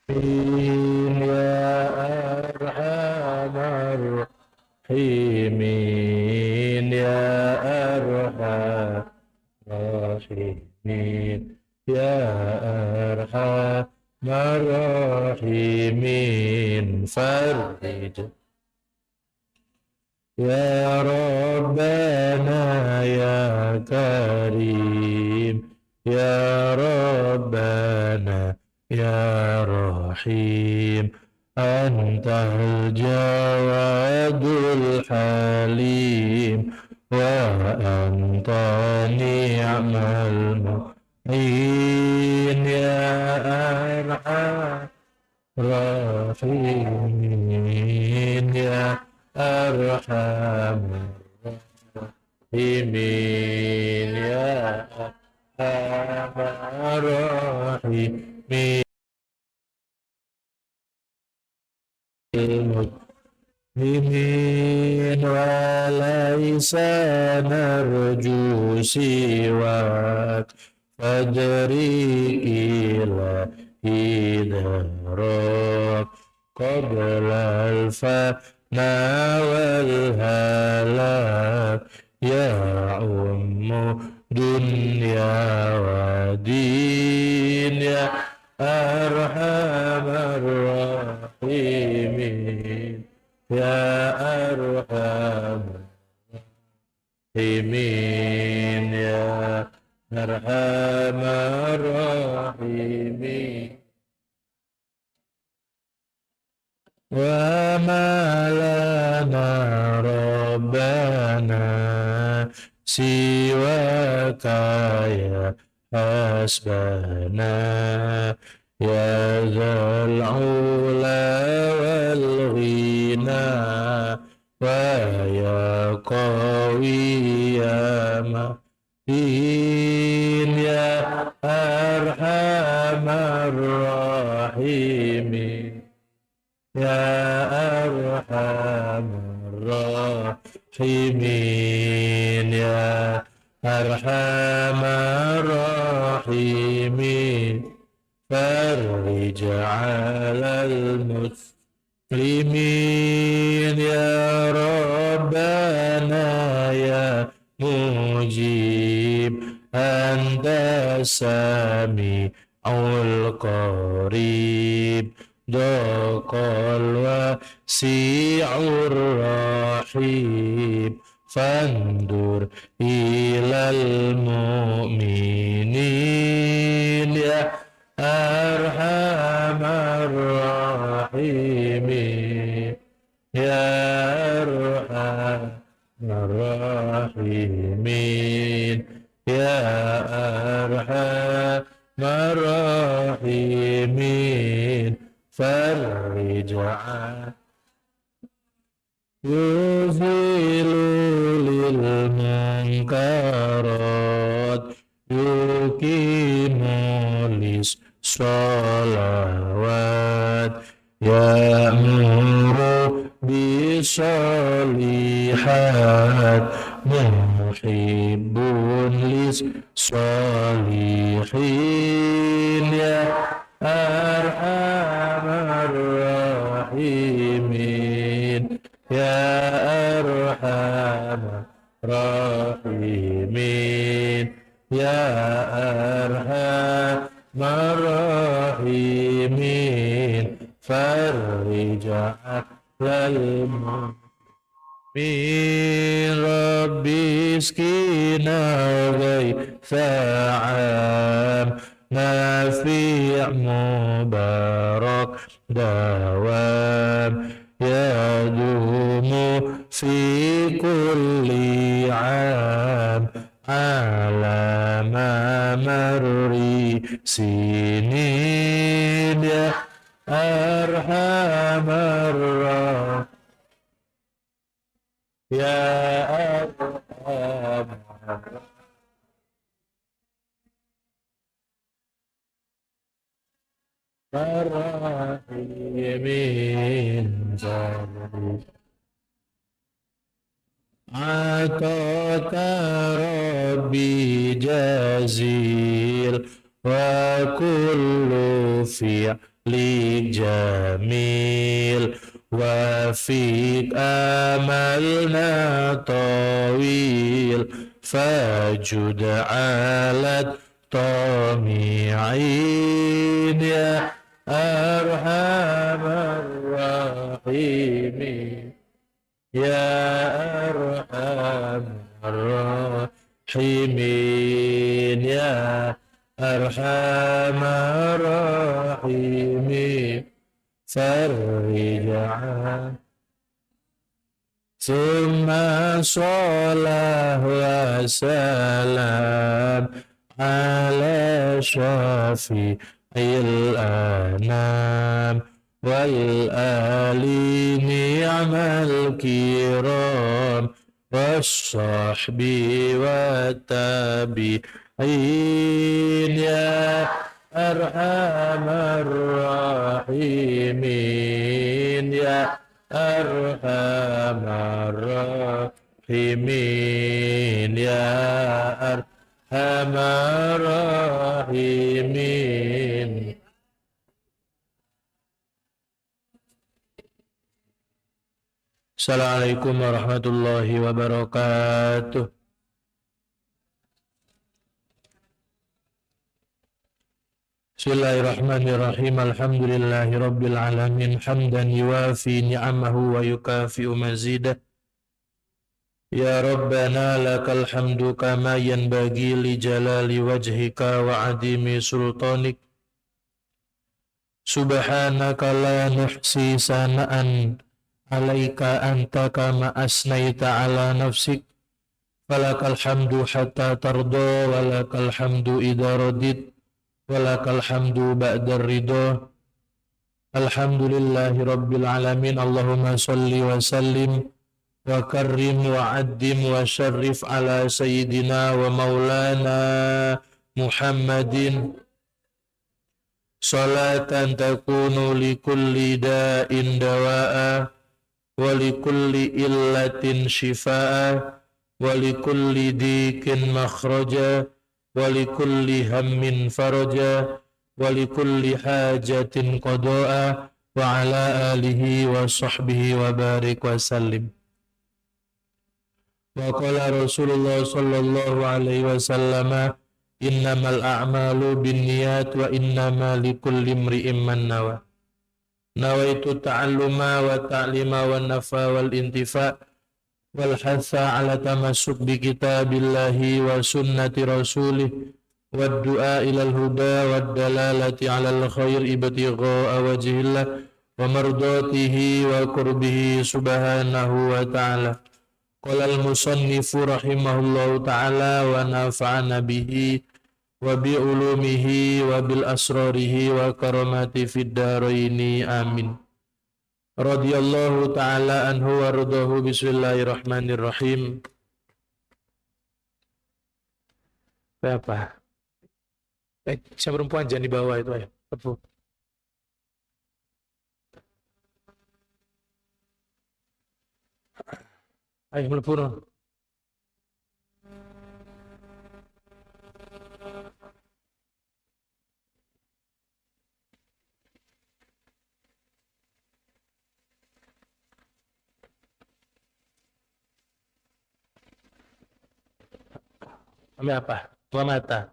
يا أرحم الراحمين يا أرحم الراحمين يا أرحم الراحمين فرج يا ربنا يا كريم يا ربنا يا رحيم أنت الجواد الحليم وأنت نعم المعين يا أرحم الراحمين يا أرحم الراحمين يا أرحم الراحمين المسلمين وليس نرجو سواك فادري إلهي دراك قبل الفناء والهلاك يعم دنيا ودين يا أرحم الراحمين يا أرحم الراحمين يا أرحم الراحمين وما لنا ربنا سواك يا حسبنا يا ذا العلا والغنى ويا قوي يا متين يا أرحم الراحمين يا أرحم الراحمين يا أرحم الراحمين فرج على المسلمين يا ربنا يا مجيب أنت السميع القريب ضاق الواسع الرحيم فانظر إلى المؤمنين يا أرحم الراحمين يا أرحم الراحمين يا أرحم الراحمين فرج يزيل للمنكرات يقيم للصلوات يأمر بالصالحات محب للصالحين يا أرحم الراحمين يا أرحم الراحمين يا أرحم الراحمين فرج على المؤمنين ربي اسقنا غيث عام نافع مبارك دوام يدوم في كل عام على مر سنين يا أرحم الراحمين يا أرحم الراحمين عطاك ربي جزيل وكل فعل جميل وفيك آملنا طويل فجد على الطامعين يا أرحم الراحمين يا أرحم الراحمين يا أرحم الراحمين فرج عنه ثم صلاة وسلام على شفيع الأنام والآل نعم الكرام والصحب والتابعين يا أرحم الراحمين يا أرحم الراحمين يا أرحم الراحمين. Assalamualaikum warahmatullahi wabarakatuh. Bismillahirrahmanirrahim. Alhamdulillahi rabbil alamin hamdan yuwafi ni'amahu wa yukafi'u mazidah. Ya Rabbana lakal hamdu kama yanbaghi li jalali wajhika wa adimi sultanik. Subhanaka la nuhsi sana'an alaika anta kama asnaita ala nafsik. Falakal hamdu hatta tardo walakal hamdu idha radit walakal hamdu ba'dar ridho. Alhamdulillahi rabbil alamin. Allahumma salli wa sallim wa karrim wa addim wa syarrif ala sayyidina wa maulana Muhammadin salatan takunu li kulli da'in dawa'a wa li kulli illatin shifa'a wa li kulli dikin makhraja wa li kulli hammin faraja wa li kulli hajatin qada'a wa ala alihi wa sahbihi wa barik wa sallim. Wa qala Rasulullah sallallahu alaihi wasallam innamal a'malu binniyat wa innama likulli imri'in man nawa. Nawaitu ta'alluma wa ta'lima wa nafa wal intifa wal hatha ala tamassuk bi kitabillahi wa sunnati rasulih wad du'a ilal huda wad dalalati ala al khair ibtigha'a wajhillah wa mardatihi wa qurbihi subhanahu wa ta'ala. Qala al-musannifu rahimahullahu ta'ala wa nafa'ana bihi wa bi ulumihi wa bil asrarihi wa karamati fid daraini amin. Radhiyallahu ta'ala anhu wa radahu. Bismillahirrahmanirrahim. Apa? Siapa perempuan jangan di bawah itu ya. Tepu. Ayo melebur. Ambil apa? Dua mata.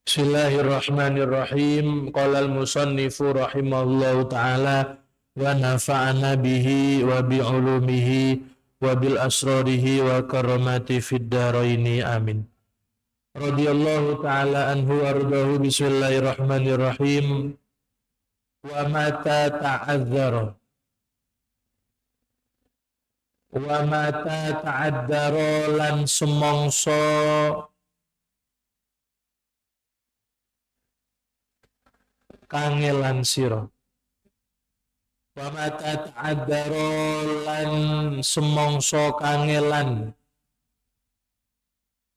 Bismillahirrahmanirrahim. Qala al-musannifu rahimahullahu ta'ala wa nafa'ana bihi wa bi ulumihi wa bil asrarihi wa karamati fid daraini amin. Radhiyallahu ta'ala anhu wardahu. Bismillahirrahmanirrahim. Wa mata ta'adzara wa mata ta'adzara lan semongso kangelan sira. Wa mata ta'adzara lan semongso kangelan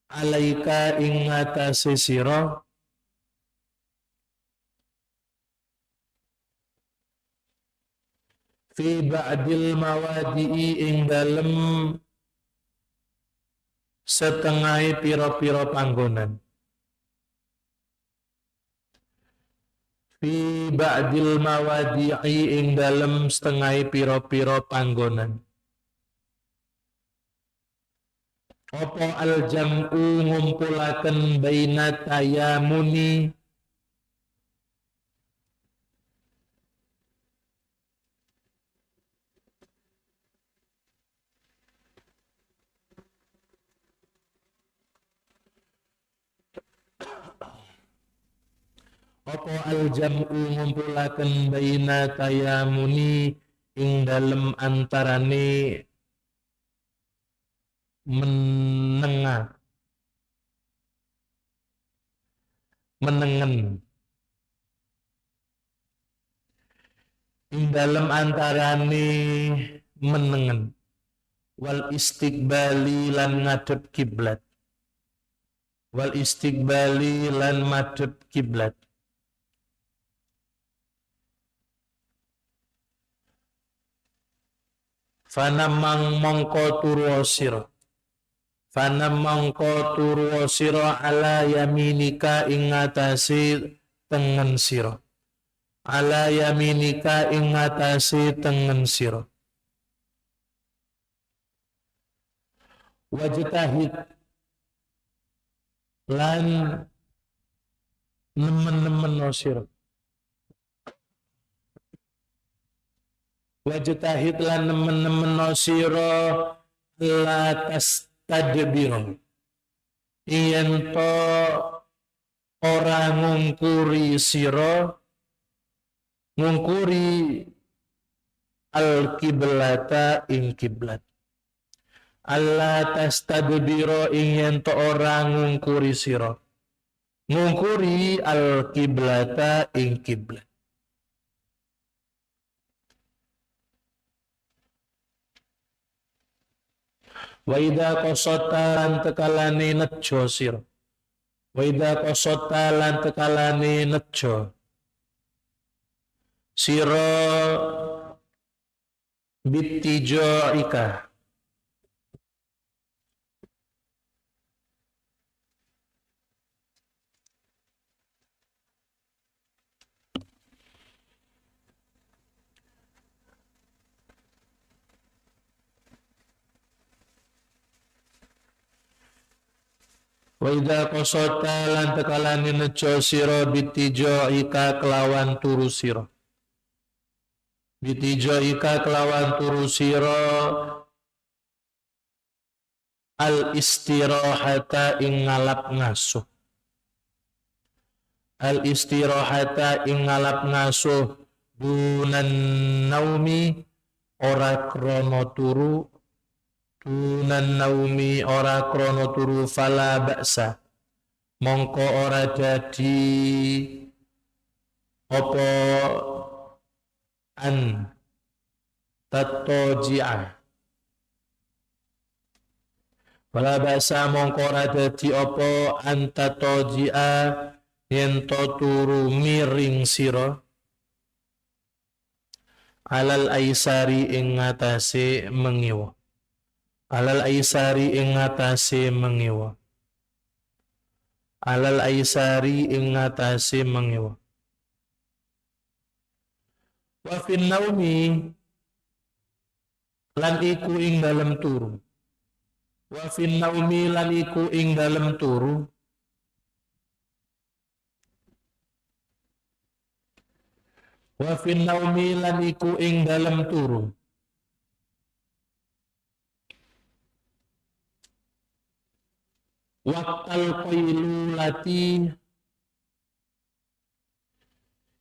alaika ing atase sira fi ba'dil mawadi'i ing dalem setengah pira-pira panggonan. fi ba'dil mawadi'i ing dalem setengah piro-piro panggonan. Apa al jam'u ngumpulaken baina tayamuni apa al jam'u ngumpulaken baina tayamuni ing dalem antarane menengen ing dalem antarane menengen wal istiqbali lan ngadep kiblat wal istiqbali lan madhep kiblat. Fanamang mongko turu sira Fanamangko turu sira ala yaminika ing ngatasi tengen sira ala yaminika ing ngatasi tengen sira wajtahid lan nemen-nemen sira wajtahid lan nemen-nemen sira la tastadbiro yen to ora ngungkuri sira ngungkuri al kiblata ing kiblat. Allah tastadbiro ing yen to ora ngungkuri sira ngungkuri al kiblata ing kiblat. Wa idza qasata lan tekalane nejo sira wa idza qasata lan tekalane nejo sira bittijaika wa idza qasata lan tekalane nejo sira bittijaika kelawan turu sira bittijaika kelawan turu sira al istirahata ing ngalap ngasuh al istirahata ing ngalap ngasuh dunan naumi ora krono turu dunan naumi ora krono turu fala ba'sa mongko ora dadi apa an tatoji'a fala ba'sa mongko ora dadi apa an tatoji'a yen to turu miring sira alal aisari ing ngatasé mengiwa alal aisari ing ngatasé mengiwa alal aisari ing ngatasé mengiwa wa fin naumi lan iku ing dalem turu wa fin naumi lan iku ing dalem turu wa fin naumi lan iku ing dalem turu waqtal qailulati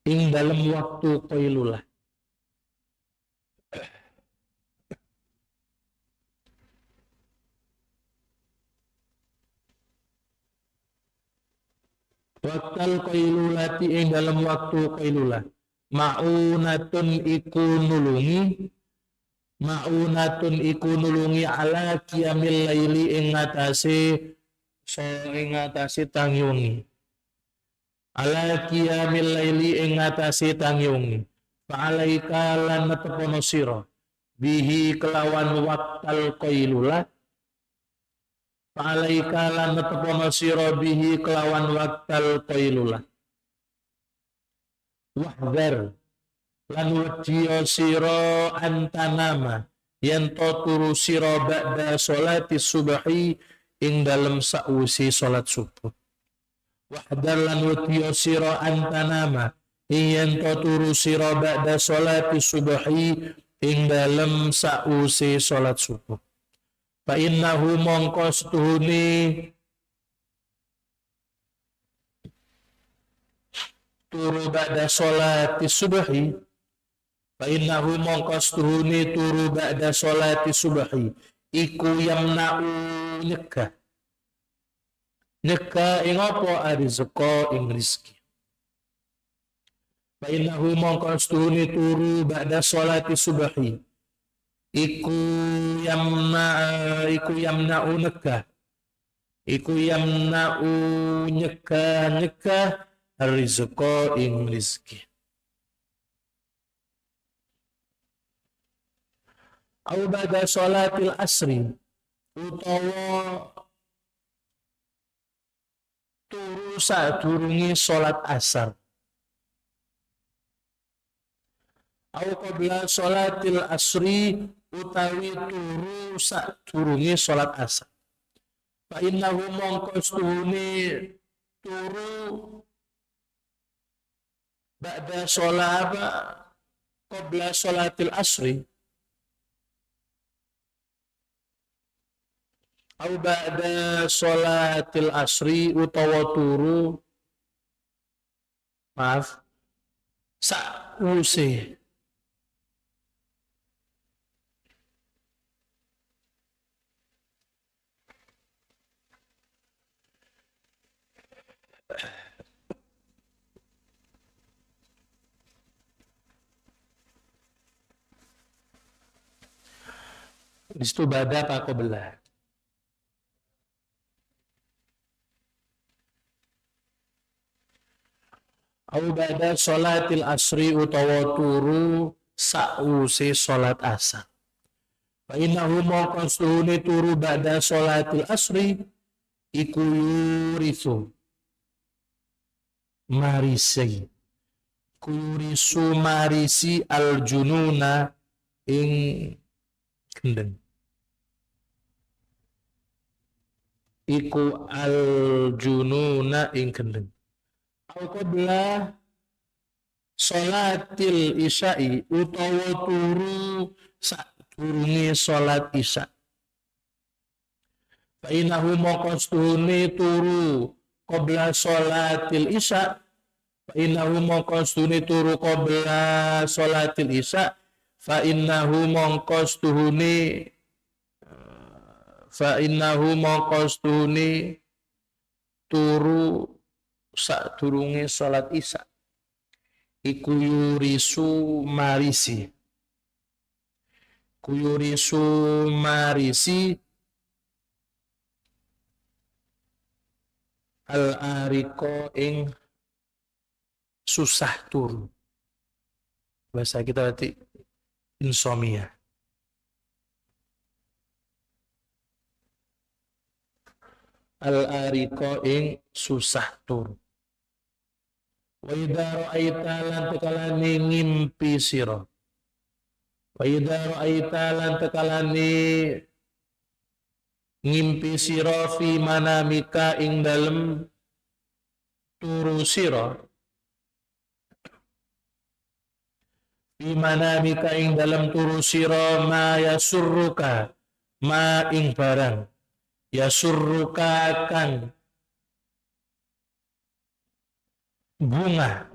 ing dalem waktu qailulah waqtal qailulati ing dalem waktu qailulah ma'unatun iku nulungi ala qiyamil laili ing ngatasi tangi wengi ala qiyamil laili ing ngatasi tangi wengi fa'alaika lan netepono sira bihi kelawan waqtal qailulah fa'alaika lan netepono sira bihi kelawan waqtal qailulah wahdar lan wedya sira antanama yen to turu sira ba'da sholati subhi ing dalem sakwise salat subuh. Wahdar lan wedya sira antanama yen to turu sira ba'da sholati subhi ing dalem sakwise salat subuh. Fa innahu mongko setuhune turu ba'da sholati subhi. Fa innahu mongko setuhune turu ba'da sholati subhi iku yamna'u nyegah ing apa arizqa ing rizki. Fa innahu mongko setuhune turu ba'da sholati subhi iku yamna'u nyegah rizqa ing rizki. Au ba'da sholatil asri utawa turu sadurunge salat asar. Au qabla sholatil asri utawi turu sadurunge salat asar. Fa innahu mongko stuhune turu ba'da sholat qabla sholatil asri au ba'da sholatil asri utawa turu sakwuse disitu ba'da apa qabla. Au ba'da sholatil asri utawa turu sakwuse salat asar. Fa innahu mongko suhune turu ba'da sholatil asri iku yurisu marisi aljununa ing kendeng. Iku aljununa ing kendeng. Au qabla sholatil isya'i utawa turu sadurunge salat isya. Fa innahu mongko stune turu qabla sholatil isya. Fa innahu mongko stune turu qabla sholatil isya. Fa innahu mongko stune turu sadurunge salat isya iku yurisu marisi al ariko ing susah turu. Bahasa kita berarti insomnia. Al ariko ing susah turu. Wa idza ra'aita lan tekalane ngimpi sira. Wa idza ra'aita lan tekalane ngimpi sira fi manamika ing dalem turu sira. Fi manamika ing dalem turu sira ma yasurruka ma ing barang yasurruka kang bunga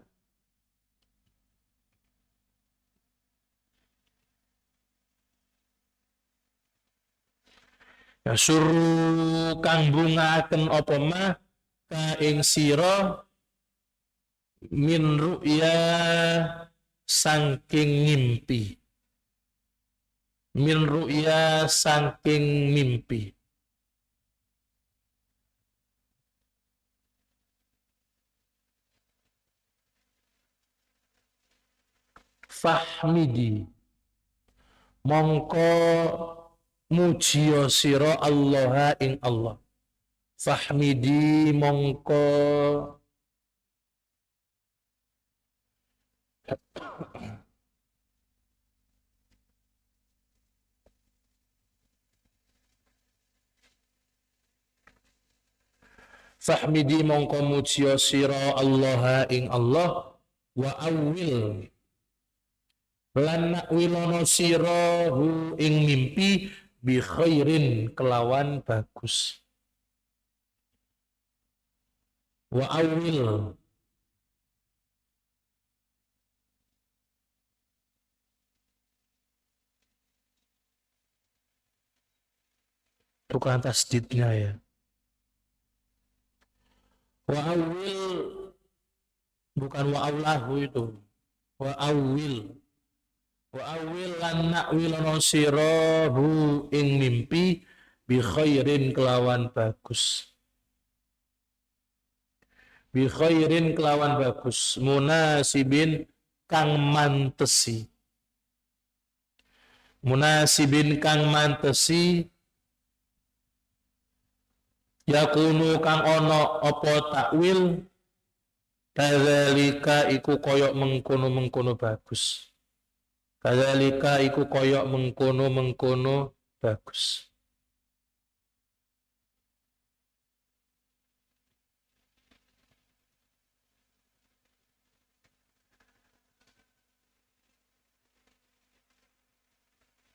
yasuru kang bunga akan apa mah ka ing sira min ru'ya saking ngimpi fahmidi mongko mujiya sira Allah ing Allah. Fahmidi mongko Fahmidi mongko mujiya sira Allah ing Allah wa awil lan nakwilono sira hu ing mimpi bi khairin kelawan bagus. Wa awil tukang tasdidnya ya. Wa awil bukan wa aulahu itu. Wa awil lan nakwilono sira hu ing mimpi bi khairin kelawan bagus. Bi khairin kelawan bagus, munasibin kang mantesi. Munasibin kang mantesi yakunu kang ono apa takwil kadzalika iku koyok mengkono-mengkono bagus. Kadzalika iku koyok mengkono-mengkono bagus.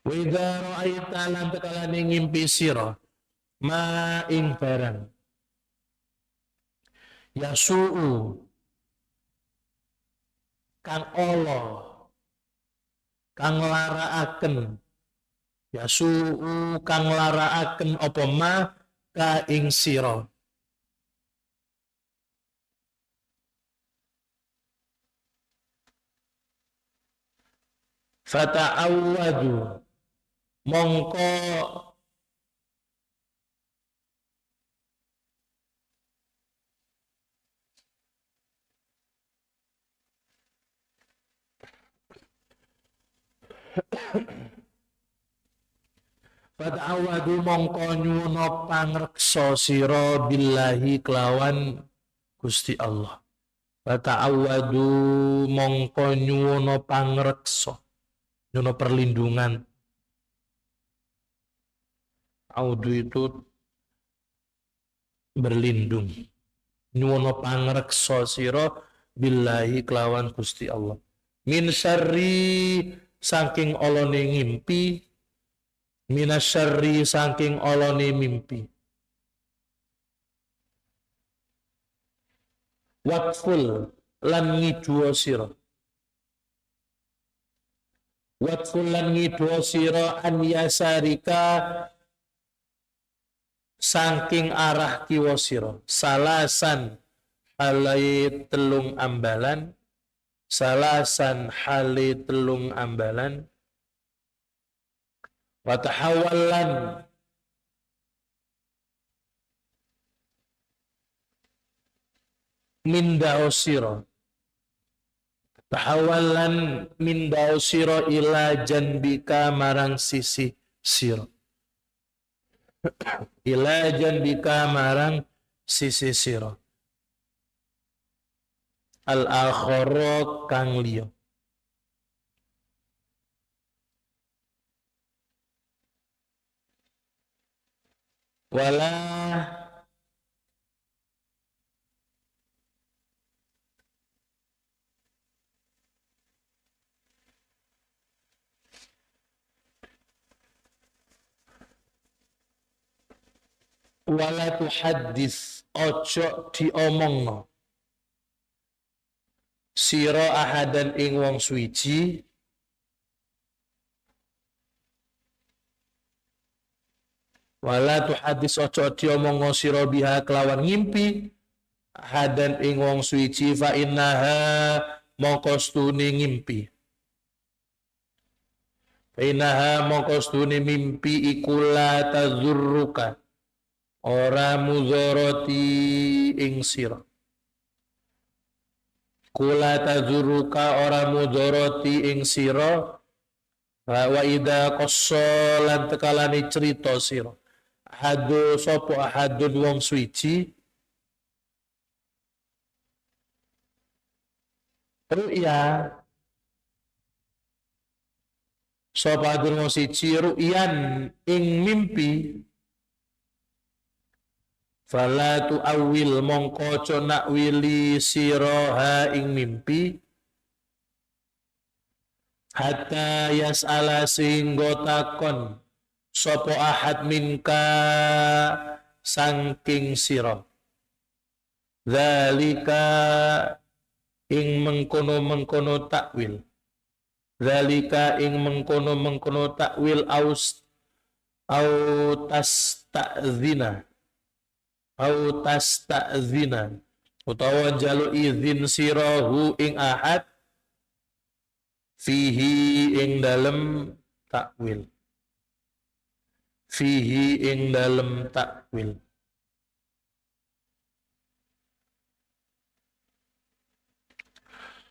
Wa idza ra'aita lan tekalane ngimpi sira ma ing barang yasu'u kang Allah kang laraaken yasu'u kang laraaken apa ma ka ing sira fata'awwadu mongko fata'awwadu mongko nyuwuna pangreksa sira billahi kelawan Gusti Allah. Fata'awwadu mongko nyuwuna pangreksa nyuwuna perlindungan. Audu itu berlindung. Nyuwuna pangreksa sira billahi kelawan Gusti Allah. Min syarri saking olone ngimpi, minasyarri saking olone mimpi. Watful lan ngidua sira. Watful lan ngidua sira an yasarika saking arah kiwa sira. Salasan halai telung ambalan. Salasan halai telung ambalan. Watahawalan mindao sira. Tahawalan mindao sira ila janbika marang sisi sira. Ila janbika marang sisi sira. Al-akhara kang liya. Wala tuhaddis ojo diomongno sira ahadan ing wong suwiji wala tuhaddis ojo diomongno sira biha kelawan ngimpi ahadan ing wong suwiji fa innaha mongko stune ngimpi fa innaha mongko stune mimpi iku la tazurruka ora mudharati ing sira. Kula tazuruka ora mudharati ing sira. Wa idza qassa lan tekalane crita sira. Ahadu sapa ahadun wong suci. Ru'ya sapa durung siji ru'yan ing mimpi fala tu awil mongko aja nakwili siraha ing mimpi hatta yas'ala sehingga takon sapa ahad minka sangking sira zalika ing mengkono-mengkono takwil zalika ing mengkono-mengkono takwil au tasta'zina utawa njaluk izin sirahu ing ahad fihi ing dalem takwil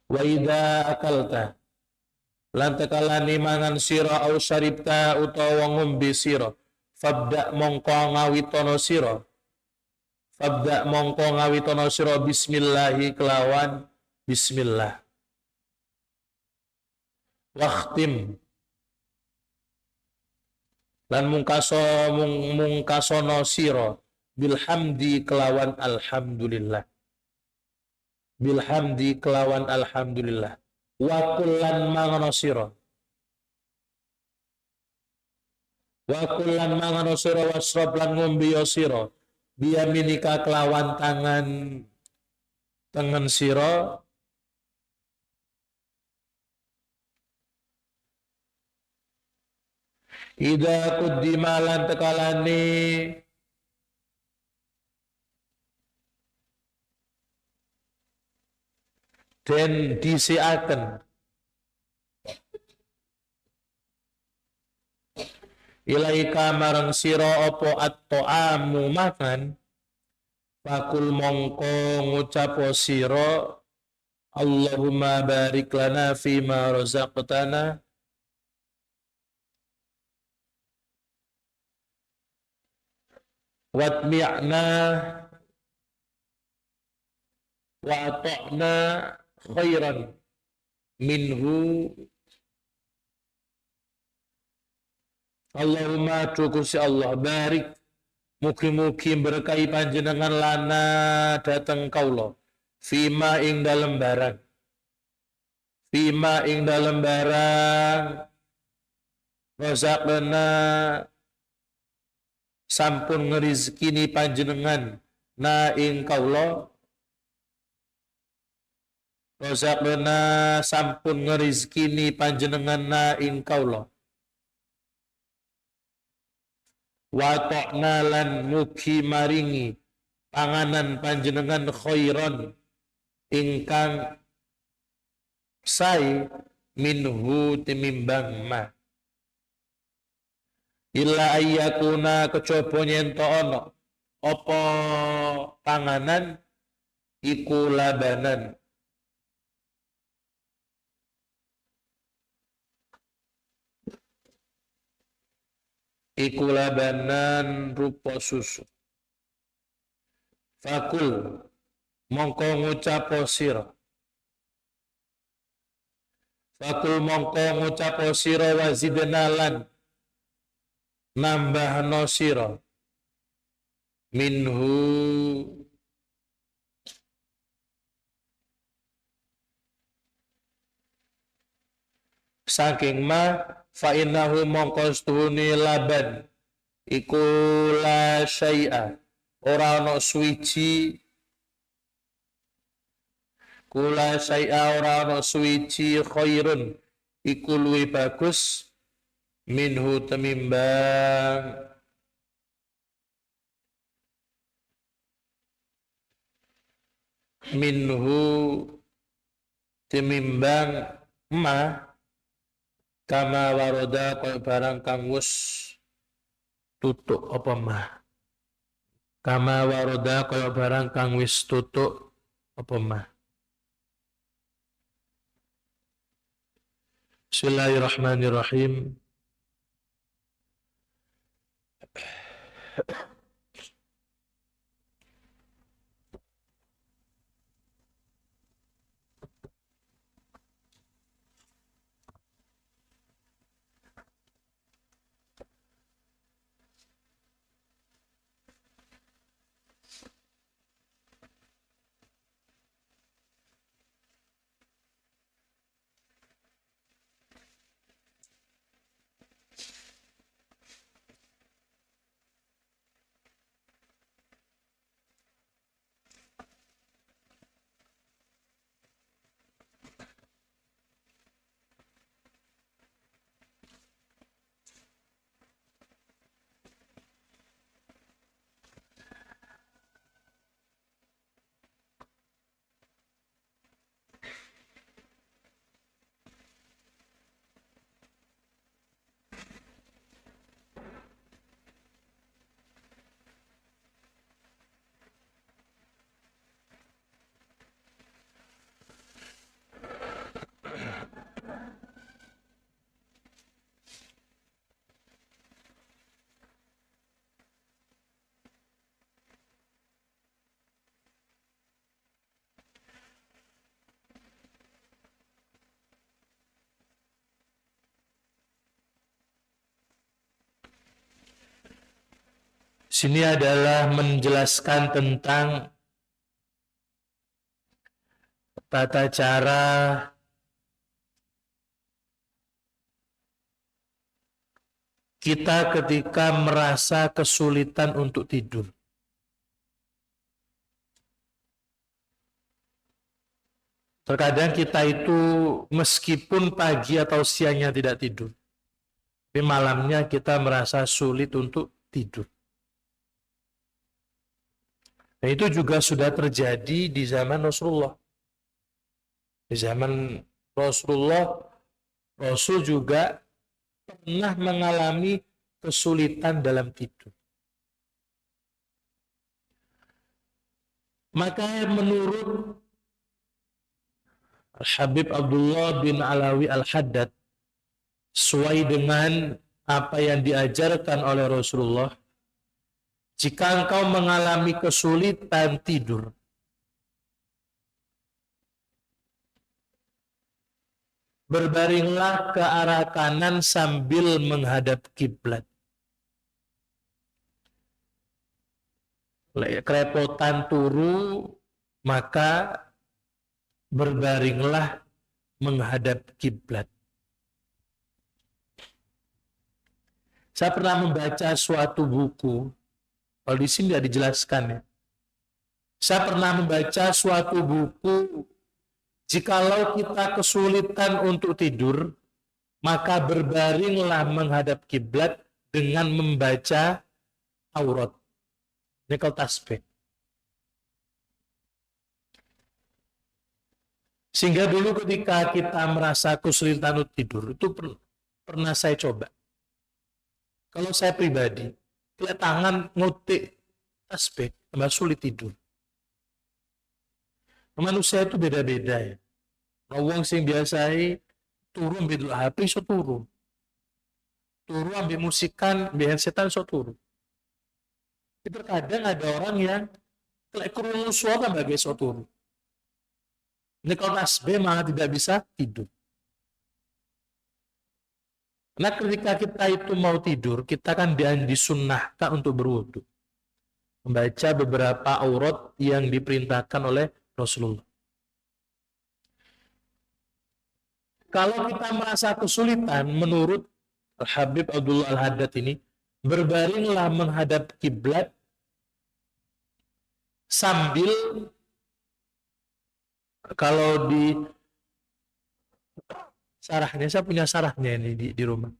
wa idza akalta lan tekalani mangan sira au syaribta utawa ngombe sira fabda mongko ngawitono sira bismillahi kelawan bismillah waqtim lan mungkasono sira bilhamdi kelawan alhamdulillah wa kullan mangono sira wasrob lan ngombe sira biyaminika kelawan tangan sira ida kuddima lan tekalane den disiaken ilaika marang sira apa at-ta'amu makan fakul mongko ngucap sira Allahumma barik lana fima razaqtana watmi'na wa ata'na khairan minhu Allahumma tukusi Allah barik mugi-mugi berkahi panjenengan lana dateng kaula fima ing dalem barang razaqna sampun ngerizkini panjenengan na ing kaula razaqna sampun ngerizkini panjenengan na ing kaula wa ta'na lan mugi maringi panganan panjenengan khairan ingkang sae minhu timimbang ma illa ayyakuna kejaba yen ta ana apa panganan iku labanan rupa susu fakul mongko ngucap sira wazidna lan nambahno sira minhu saking ma fa innahu mongko stuhuni laban iku la syai'a ora ana suwiji khairun iku luwih bagus minhu timimbang ma kama waroda kaya barang kang wis tutuk apa mah kama waroda kaya barang kang wis tutuk apa mah. Bismillahirrahmanirrahim. Sini adalah menjelaskan tentang tata cara kita ketika merasa kesulitan untuk tidur. Terkadang kita itu meskipun pagi atau siangnya tidak tidur, tapi malamnya kita merasa sulit untuk tidur. Nah, itu juga sudah terjadi di zaman Rasulullah. Di zaman Rasulullah, Rasul juga pernah mengalami kesulitan dalam tidur. Maka menurut Habib Abdullah bin Alawi Al-Haddad, sesuai dengan apa yang diajarkan oleh Rasulullah, jika engkau mengalami kesulitan tidur, berbaringlah ke arah kanan sambil menghadap kiblat. Kerepotan turu, maka berbaringlah menghadap kiblat. Saya pernah membaca suatu buku, kalau di sini tidak dijelaskan ya. Saya pernah membaca suatu buku, jikalau kita kesulitan untuk tidur, maka berbaringlah menghadap kiblat dengan membaca aurat. Nikel tasbih. Sehingga dulu ketika kita merasa kesulitan untuk tidur, itu pernah saya coba. Kalau saya pribadi, lihat tangan ngotik tasbih, tambah sulit tidur. Manusia itu beda-beda ya. Wong sing biasai turu ambil HP iso turu. Turu ambil musikan, ambil headsetan iso turu. Terkadang ada orang yang kelek krungu suara tambah iso turu. Ini kalau tasbih malah tidak bisa tidur. Nah, ketika kita itu mau tidur, kita kan disunnahkan untuk berwudu. Membaca beberapa aurat yang diperintahkan oleh Rasulullah. Kalau kita merasa kesulitan, menurut Habib Abdullah Al-Haddad ini, berbaringlah menghadap kiblat sambil, kalau di sarahnya, saya punya sarahnya ini di rumah.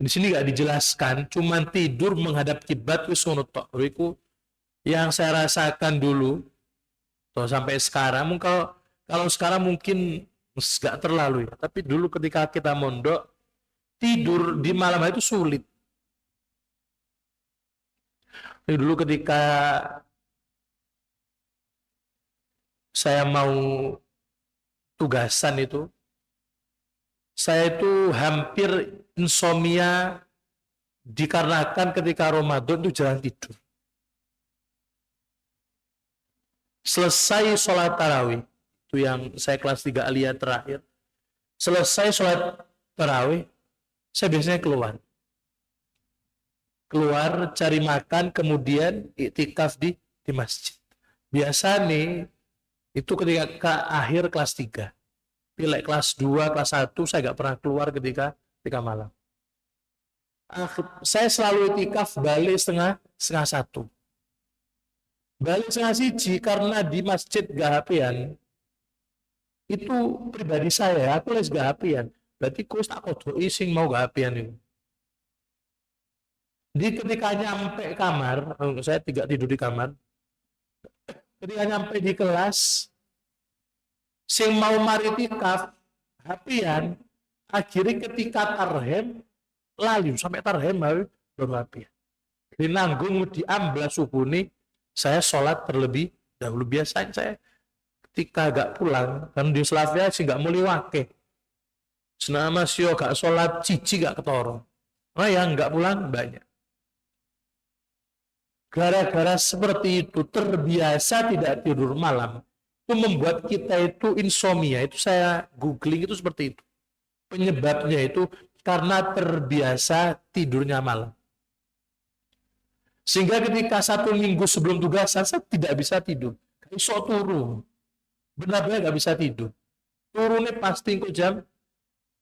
Di sini nggak dijelaskan, cuman tidur menghadap kiblat itu sunut tok. Itu yang saya rasakan dulu, toh sampai sekarang. Kalau sekarang mungkin nggak terlalu ya, tapi dulu ketika kita mondok, tidur di malam itu sulit. Jadi dulu ketika saya mau tugasan itu, saya itu hampir insomnia dikarenakan ketika Ramadan itu jarang tidur. Selesai sholat tarawih, itu yang saya kelas 3 aliyah terakhir, selesai sholat tarawih, saya biasanya keluar cari makan, kemudian iktikaf di masjid. Biasa nih itu ketika akhir kelas 3. Pilek kelas 2, kelas 1 saya nggak pernah keluar ketika malam. Saya selalu iktikaf balik setengah 1. Balik setengah 1 karena di masjid gak HP-an. Itu pribadi saya, aku les gak HP-an. Berarti aku tak kodoi sing mau gak HP-an itu. Di ketika nyampe kamar, saya tidur di kamar. Ketika nyampe di kelas, sing mau mari tikaf, HP-an, akhirnya ketika tarhem, lalu sampai tarhem baru HP-an. Di nanggung diamblas subuh nih, saya sholat terlebih dahulu. Biasanya saya ketika gak pulang, kan di Slavia sih gak mulai wake. Senama sih gak sholat, cici gak ketorong. Nah yang gak pulang banyak. Gara-gara seperti itu, terbiasa tidak tidur malam, itu membuat kita itu insomnia. Itu saya googling itu seperti itu. Penyebabnya itu karena terbiasa tidurnya malam. Sehingga ketika 1 minggu sebelum tugasan, saya tidak bisa tidur. Esok turun. Benar-benar nggak bisa tidur. Turunnya pasti kok jam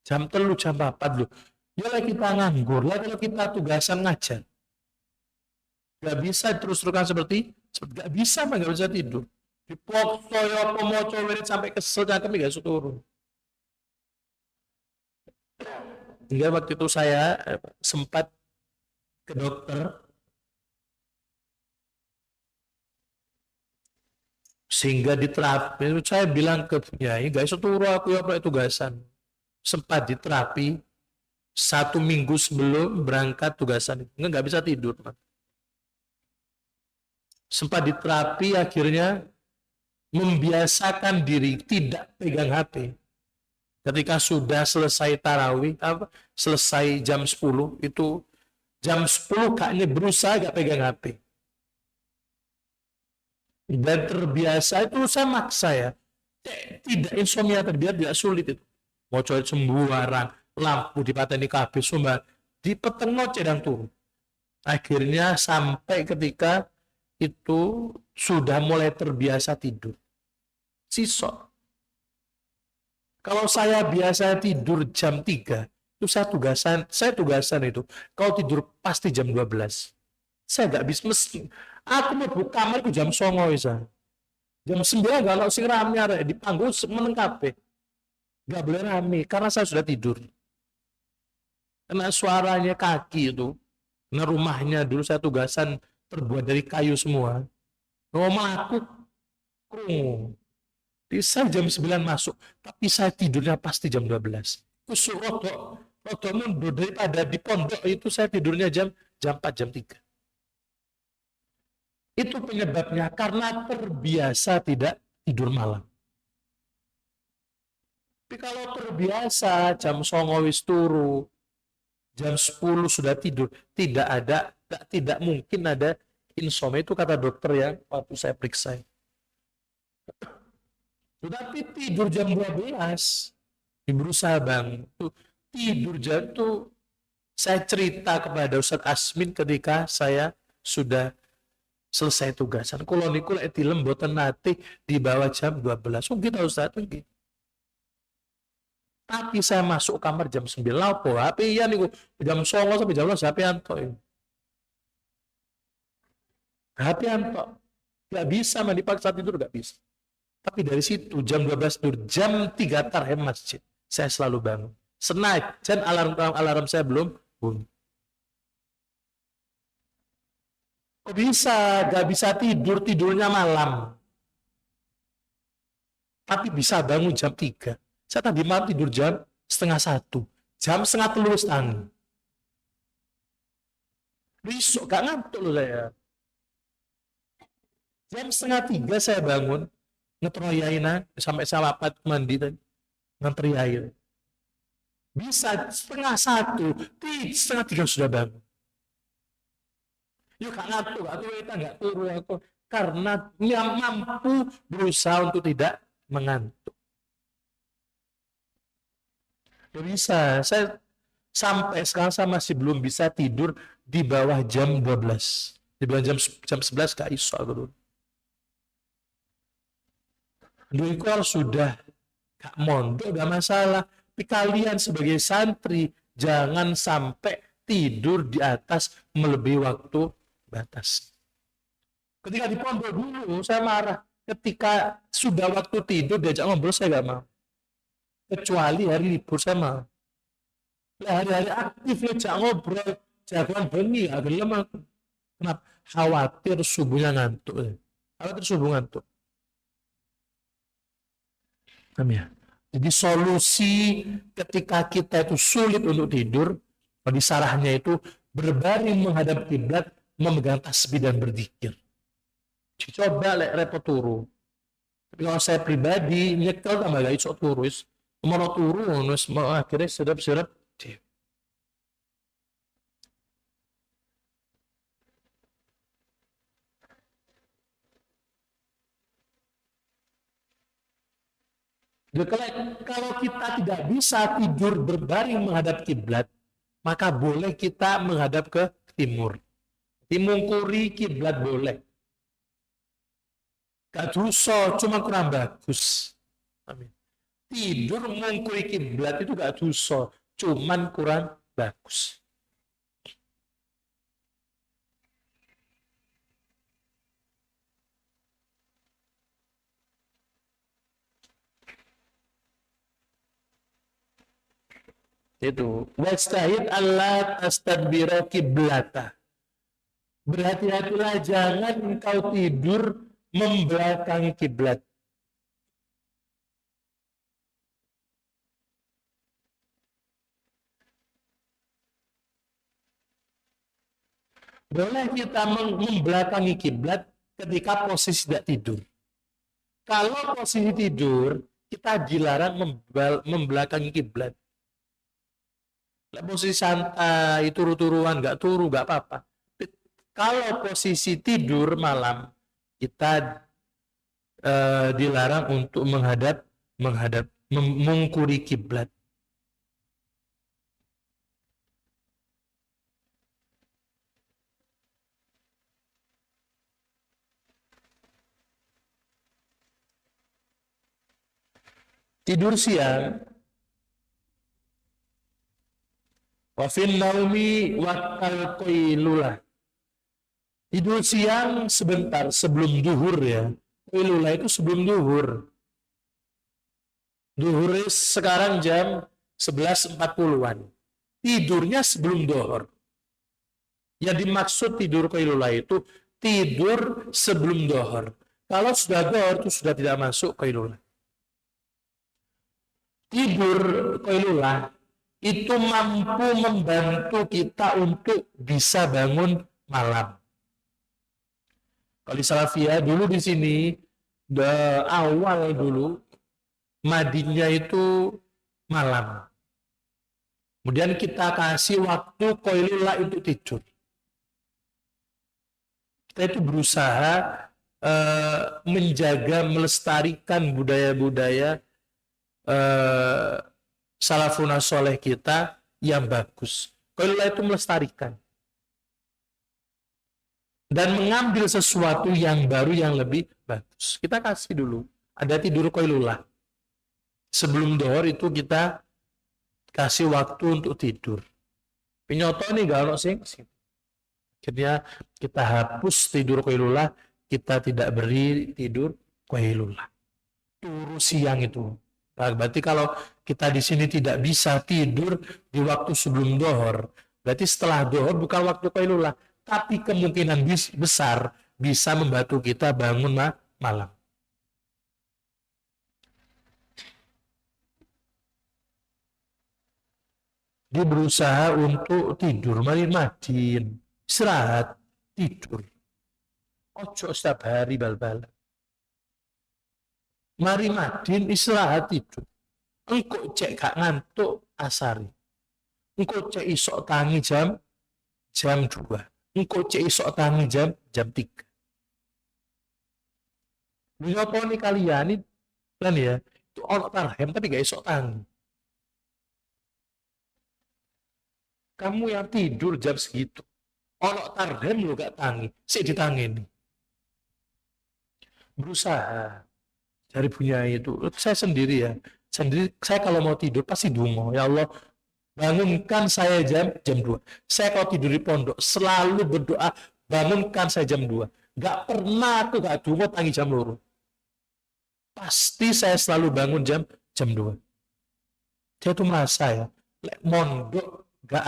3, jam 4 loh. Ya lah kita nganggur, lah kalau kita tugasan ngajar. Nggak bisa terus-terusan seperti nggak bisa, mah nggak bisa tidur. Dipokso ya pemoco wirid sampai kesel cangkem nggak bisa turun. Hingga waktu itu saya sempat ke dokter, sehingga diterapi. Saya bilang ke Kiai, guys, turu aku ya tugasan. Sempat diterapi 1 minggu sebelum berangkat tugasan, nggak bisa tidur, Pak. Sempat diterapi, akhirnya membiasakan diri tidak pegang HP. Ketika sudah selesai tarawih, selesai jam 10, itu jam 10 kayaknya berusaha gak pegang HP. Dan terbiasa itu saya maksa ya. Tidak insomnia terbiasa, tidak sulit itu. Mau coba sembarang, lampu dipateni kabeh sumber, di petengah cedang turun. Akhirnya sampai ketika itu sudah mulai terbiasa tidur. Sisok. Kalau saya biasa tidur jam 3, itu saya tugasan itu. Kalau tidur pasti jam 12. Saya nggak bisa, meski aku mau buka kamar itu jam 09 bisa. Jam 9 nggak ada sing rame arek di panggung meneng kabeh. Nggak boleh rame karena saya sudah tidur. Karena suaranya kaki itu. Karena rumahnya dulu saya tugasan terbuat dari kayu semua. Ngomong aku krungu. Jadi saya jam 9 masuk, tapi saya tidurnya pasti jam 12. Itu rodo mundur daripada di pondok itu saya tidurnya jam 4, jam 3. Itu penyebabnya karena terbiasa tidak tidur malam. Tapi kalau terbiasa jam 09 wis turu, jam 10 sudah tidur, tidak mungkin ada insomnia, itu kata dokter ya waktu saya periksa. Tetapi tidur jam 12, berusaha bangun. Tidur jam itu saya cerita kepada Ustadz Asmin ketika saya sudah selesai tugasan. Kalau niku lek dilem mboten nate di bawah jam 12. Oh gitu Ustadz, mungkin. Tapi saya masuk kamar jam 9 apa? HP ya niku jam 09 sampai jam 12 HP antok. HP antok. Gak bisa mandi paksa tidur, gak bisa. Tapi dari situ jam 12 tidur, jam 3 tarhem masjid. Saya selalu bangun. Senajan alarm saya belum bunyi. Kok bisa? Gak bisa tidur, tidurnya malam. Tapi bisa bangun jam 3. Saya tadi malam tidur jam setengah 1. Jam setengah 3 tangi. Besok gak ngantuk loh saya. Jam setengah 3 saya bangun. Ngetroyain sampai saya wapat mandi tadi. Ngetroyain. Bisa setengah 1. Setengah 3 sudah bangun. Yuk gak ngantuk. Aku kita gak turu aku. Karena yang mampu berusaha untuk tidak mengantuk. Bisa. Saya sampai sekarang saya masih belum bisa tidur di bawah jam 12. Di bawah jam 11 gak iso aku dulu. Dulu kalau sudah gak mondok gak masalah. Tapi kalian sebagai santri jangan sampai tidur di atas melebihi waktu batas. Ketika di pondok dulu saya marah. Ketika sudah waktu tidur diajak ngobrol saya gak mau. Kecuali hari libur saya mau. Hari-hari aktif diajak ngobrol. Jagoan bengi gak gelem aku. Kenapa? Khawatir subuhnya ngantuk. Khawatir subuh ngantuk. Ya. Jadi solusi ketika kita itu sulit untuk tidur, di sarahnya itu berbaring menghadap kiblat, memegang tasbih dan berzikir. Coba repot turu. Tapi kalau saya pribadi nyekel tambah gak iso turu, mau turu, mau akhirnya sedap-sedap. Kalau kita tidak bisa tidur berbaring menghadap kiblat, maka boleh kita menghadap ke timur. Dimungkuri kiblat boleh. Gak dosa, cuma kurang bagus. Amin. Tidur mengungkuri kiblat itu gak dosa, cuman kurang bagus. Itu wastahid Allah astadbira kiblata. Berhati-hatilah jangan engkau tidur membelakangi kiblat. Boleh kita membelakangi kiblat ketika posisi tidak tidur. Kalau posisi tidur, kita dilarang membelakangi kiblat. Posisi santai, turu-turuan, nggak turu, nggak apa-apa. Kalau posisi tidur malam, kita dilarang untuk mengungkuri kiblat. Tidur siang, wafin naumi wakal koilulah. Tidur siang sebentar sebelum duhur ya. Koilulah itu sebelum duhur. Duhur sekarang jam 11.40-an. Tidurnya sebelum duhur. Yang dimaksud tidur koilulah itu tidur sebelum duhur. Kalau sudah duhur itu sudah tidak masuk koilulah. Tidur koilulah itu mampu membantu kita untuk bisa bangun malam. Kalau di Salafiyah dulu di sini awal dulu madinya itu malam. Kemudian kita kasih waktu koilulah untuk tidur. Kita itu berusaha menjaga, melestarikan budaya-budaya salafun soleh kita yang bagus. Koilulah itu melestarikan dan mengambil sesuatu yang baru yang lebih bagus. Kita kasih dulu. Ada tidur koilulah. Sebelum dohor itu kita kasih waktu untuk tidur. Pinyoto nih gak ono sing. Akhirnya kita hapus tidur koilulah, kita tidak beri tidur koilulah. Turu siang itu. Berarti kalau kita di sini tidak bisa tidur di waktu sebelum dohor, berarti setelah dohor bukan waktu koilulah, tapi kemungkinan besar bisa membantu kita bangun malam. Dia berusaha untuk tidur, madin, istirahat, tidur. Ojo setiap hari bal-balan. Mari madin istirahat tidur. Engkau cek gak ngantuk asari. Engkau cek isok tangi jam 2. Engkau cek isok tangi jam 3. Menyapa nih kalian ini kan ya, itu orang tarhem tapi gak isok tangi. Kamu yang tidur jam segitu. Orang tarhem lu gak tangi, sih ditangin. Berusaha dari punya itu. Saya sendiri ya. Saya kalau mau tidur pasti dungo. Ya Allah, bangunkan saya jam 2. Saya kalau tidur di pondok selalu berdoa, bangunkan saya jam 2. Gak pernah aku gak dungo tangi jam 2. Pasti saya selalu bangun jam 2. Saya tuh merasa ya, mondok gak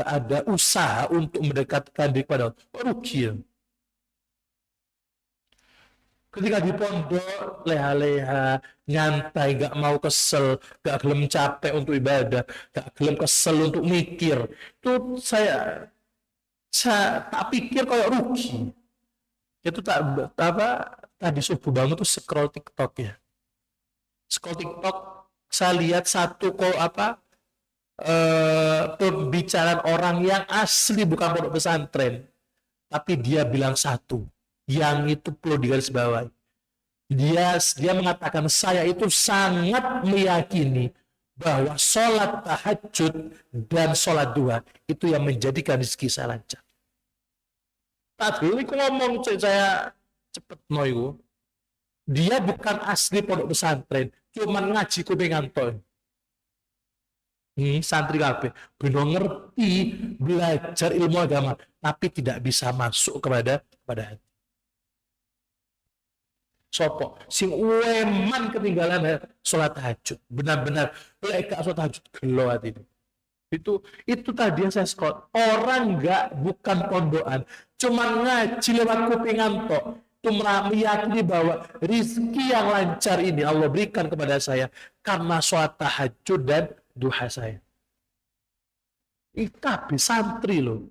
ada usaha untuk mendekatkan diri kepada Allah. Rugi ya. Ketika di pondok leha-leha, nyantai, gak mau kesel, gak gelem capek untuk ibadah, gak gelem kesel untuk mikir, itu saya tak pikir kayak rugi. Itu tadi subuh bangun tuh scroll TikTok ya. Scroll TikTok, saya lihat satu pembicaraan orang yang asli bukan pondok pesantren, tapi dia bilang satu yang itu perlu digarisbawahi. Dia mengatakan, saya itu sangat meyakini bahwa sholat tahajud dan sholat duha itu yang menjadikan rezeki saya lancar. Tadi ngomong saya cepet noiku. Dia bukan asli pondok pesantren, cuman ngaji kuping ngantor. Ini santri kabeh benar ngerti belajar ilmu agama, tapi tidak bisa masuk kepada hati. Sopo sing weman ketinggalan sholat tahajud, benar-benar lek sholat tahajud gelo hati. Itu tadi yang saya skot. Orang bukan pondokan, cuman ngaji lewat kuping ngantor, itu meyakini bahwa rizki yang lancar ini Allah berikan kepada saya karena sholat tahajud dan duha saya. Tapi santri loh,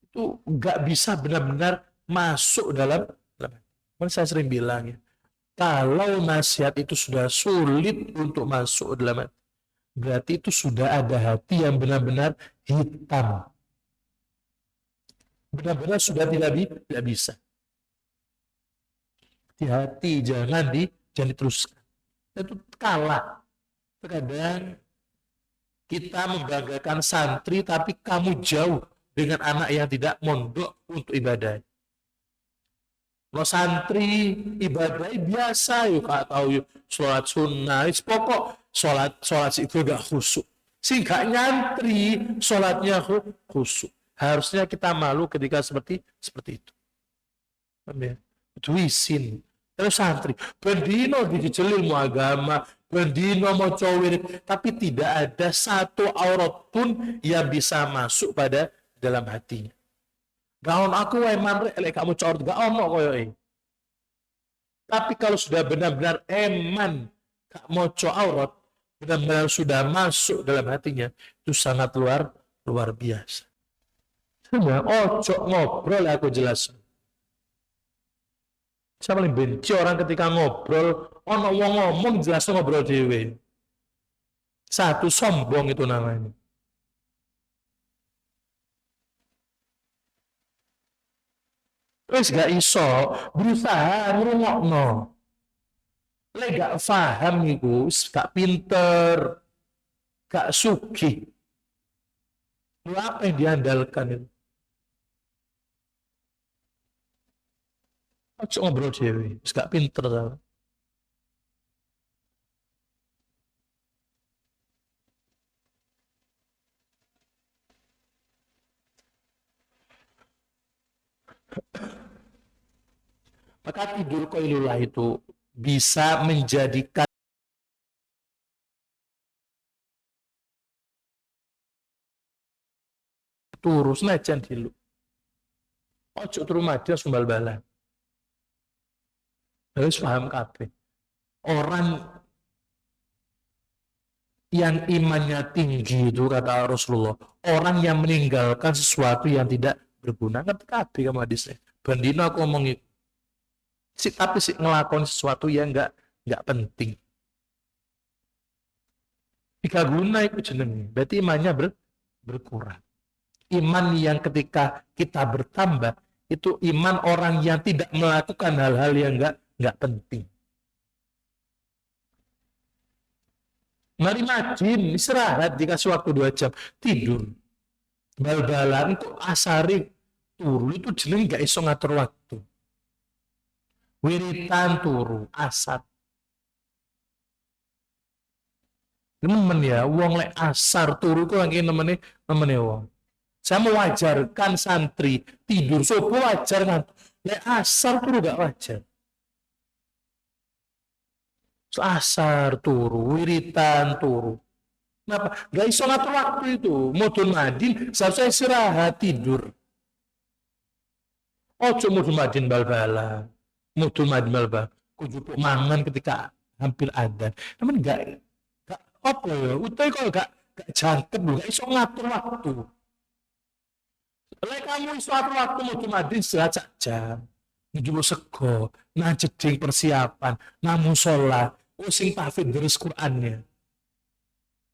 itu nggak bisa benar-benar masuk dalam. Saya sering bilang ya, kalau nasihat itu sudah sulit untuk masuk dalam hati, berarti itu sudah ada hati yang benar-benar hitam, benar-benar sudah tidak bisa. Hati-hati, jangan diteruskan. Itu kalah. Terkadang kita membanggakan santri, tapi kamu jauh dengan anak yang tidak mondok untuk ibadah. Kalau santri ibadah biasa yuk, tahu yuk sholat sunnah, pokok sholat itu gak khusyuk. Sehingga nyantri sholatnya khusyuk. Harusnya kita malu ketika seperti itu. Itu isin. Terus santri, bendino dijeli ilmu agama, bendino mau cowir, tapi tidak ada satu aurat pun yang bisa masuk pada dalam hatinya. Gak ono aku eman rek kamu cowir, gak ono koyo. Tapi kalau sudah benar-benar eman gak mau aurat, benar-benar sudah masuk dalam hatinya, itu sangat luar biasa. Sebenarnya ojo ngobrol aku jelasin. Saya paling benci orang ketika ngobrol, ono wong ngomong jelas ngobrol dewe. Satu, sombong itu namanya. Terus gak iso berusaha ngrungokno. Lek gak paham iku, gak pinter, gak sugih. Lu apa yang diandalkan itu? Ojo ngobrol dewe, gak pinter sama. Maka tidur qailulah itu bisa menjadikan turu senajan dilu. Ojo turu madya sumbal balan. Harus paham kabeh. Orang yang imannya tinggi itu kata Rasulullah, orang yang meninggalkan sesuatu yang tidak berguna. Ngerti kabeh kamu hadisnya. Bandino aku ngomong itu. Tapi ngelakon sesuatu yang nggak penting. Jika guna itu jenenge, berarti imannya berkurang. Iman yang ketika kita bertambah itu iman orang yang tidak melakukan hal-hal yang nggak penting. Mari majin, istirahat, dikasih waktu 2 jam, tidur. Bal-balan kok asari turu itu jeneng gak iso ngatur waktu. Wiritan turu, asar. Nemen ya, wong lek asar turu kok lagi nemene wong. Saya mewajarkan santri tidur subuh wajar kan. Lek asar turu gak wajar. Asar turu, wiritan turu. Kenapa? Gak iso ngatur waktu itu. Mudun madin, seharusnya istirahat tidur. Ojo mudun madin bal-bala. Mudun madin bal-bala. Kujupuk mangan ketika hampir adzan. Namun gak apa ya? Utai kok gak jangkep loh. Gak iso ngatur waktu. Lek kamu iso ngatur waktu mudun madin istirahat saja. Njupuk sego, nah jeding persiapan, namun sholat. Sing tahfidz terus Qur'annya.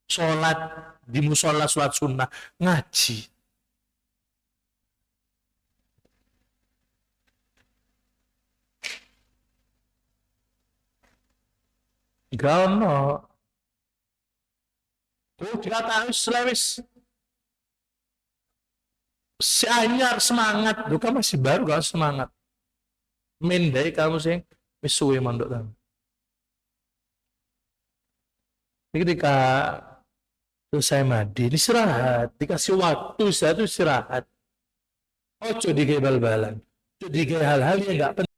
Sholat di musola, sholat sunnah, ngaji. Gak ono. Oh, dikatakan selewis si anyar semangat. Lu kan masih baru kan semangat. Mendai kamu sih wis suwe mondok kamu. Ini ketika selesai mandi, ini istirahat, dikasih waktu satu istirahat. Ojo digawe bal-balan. Ojo digawe hal-hal yang enggak penting.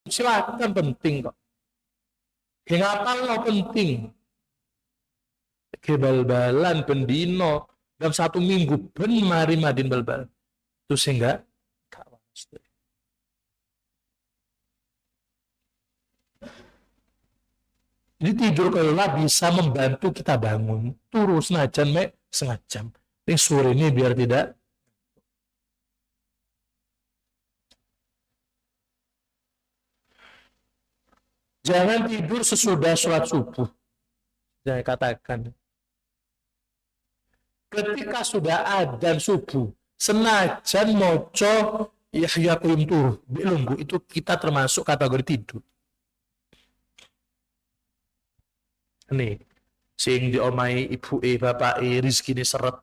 Silakan penting kok. Kenapa lo penting? Bal-balan bendino dalam 1 minggu ben mari madin bal-balan. Itu sehingga jadi tidur kelelap bisa membantu kita bangun. Turu senajan mek setengah jam. Ini sore ini biar tidak. Jangan tidur sesudah sholat subuh. Saya katakan. Ketika sudah adzan subuh, senajan moco Yahya Qayyum turu, belum itu kita termasuk kategori tidur. Nih, sing diomai ibu bapak rizki ini seret,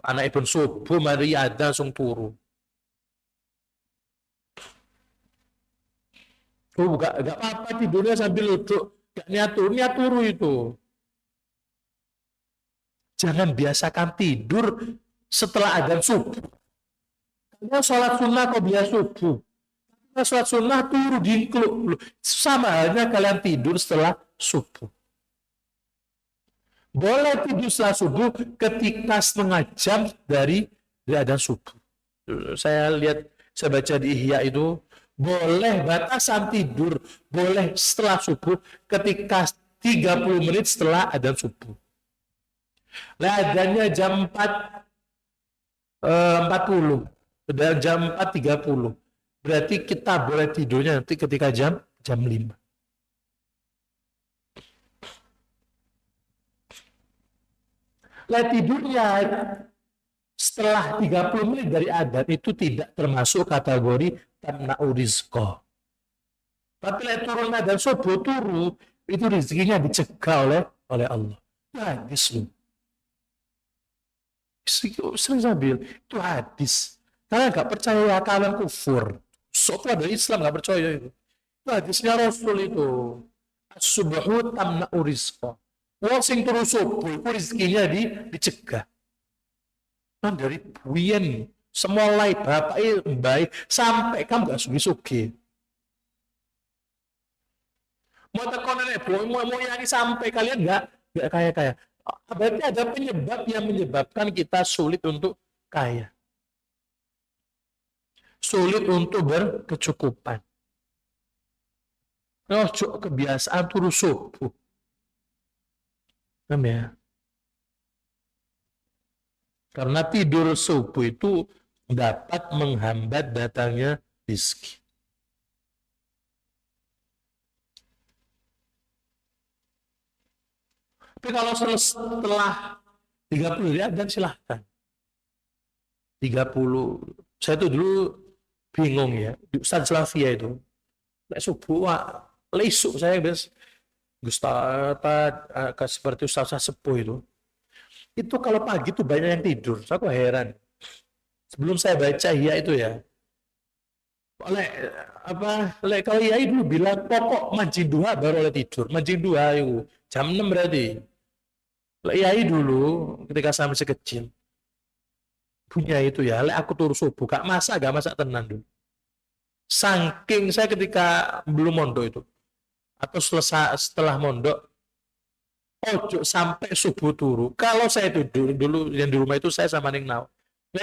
anak ibn subuh mari ada langsung turu. Oh, gak apa-apa tidurnya sambil duduk, gak niat turu itu. Jangan biasakan tidur setelah adzan subuh. Kalau sholat sunnah kok biasa subuh. Kalau sholat sunnah turu diinkluk. Sama halnya kalian tidur setelah subuh. Boleh tidur setelah subuh ketika setengah jam dari adzan subuh. Saya lihat, saya baca di Ihya itu, boleh batasan tidur, boleh setelah subuh ketika 30 menit setelah adzan subuh. Adzannya jam 4.40, jam 4.30. Berarti kita boleh tidurnya nanti ketika jam 5. Tidurnya setelah 30 menit dari adzan itu tidak termasuk kategori tamna'u rizqa. Tapi turun adzan subuh turu, itu rezekinya dicegah oleh Allah. Hadis lu. Sering sambil itu hadis. Kalian nggak percaya kalian kufur. Soalnya dari Islam nggak percaya itu. Itu hadisnya Rasul itu. As-subhu tamna'u rizqa. Wong sing turu subuh itu rezekinya dicegah. Nah dari buyen semulai bapak baik sampai kamu gak sugi-sugi. Mau tekan nenek mau yang sampai kalian nggak kaya-kaya. Berarti ada penyebab yang menyebabkan kita sulit untuk kaya. Sulit untuk berkecukupan. Kebiasaan turu subuh. Ya? Karena tidur subuh itu dapat menghambat datangnya rezeki. Tapi kalau setelah 30 hari adzan silahkan. 30. Saya tuh dulu bingung ya. Di Ustaz Slavia itu. Subuh, lesuk saya biasa. Seperti Ustaz Sepuh itu. Itu kalau pagi tuh banyak yang tidur. Saya kok heran. Sebelum saya baca ya itu ya. Kalau ya itu bilang pokok mancing duha baru oleh tidur. Mancing duha itu jam 6 berarti. Yai dulu ketika saya masih kecil punya itu ya, aku turu subuh gak masak tenan dulu. Saking saya ketika belum mondok itu atau setelah mondok, ojo sampai subuh turu. Kalau saya tidur dulu yang di rumah itu saya sama Ning Nau.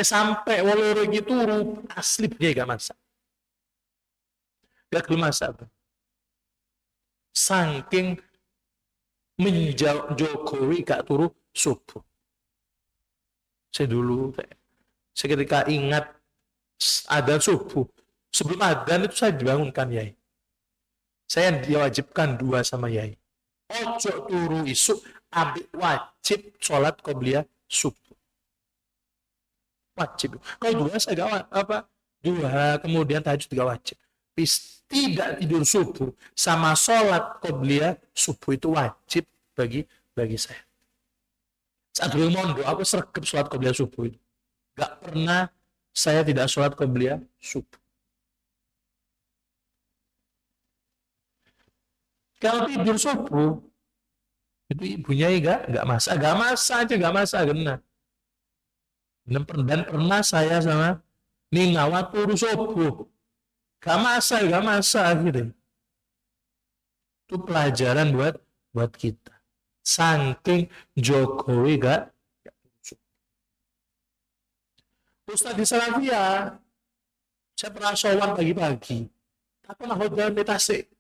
Sampai walau gitu turu asli dia gak masak. Gak masak. Saking menjokowi gak turu subuh. Saya ketika ingat adzan subuh, sebelum adzan itu saya dibangunkan Yai. Saya diwajibkan 2 sama Yai. Ojo turu isuk, ambil wajib sholat qobliyah subuh. Wajib. Kalau 2 saya gak duha kemudian tahajud gak wajib. tidak tidur subuh sama sholat qobliyah subuh itu wajib bagi saya. Saat dulu mondok aku sergap sholat qobliyah subuh itu. Gak pernah saya tidak sholat qobliyah subuh. Kalau tidur subuh itu ibunya gak masak, gak masak kena. Dan pernah saya sama Nina waktu subuh gak masak gitu. Itu pelajaran buat kita. Saking Jokowi gak Ustaz di Salafiyah saya pernah sowan pagi-pagi aku nah jalan di Tasik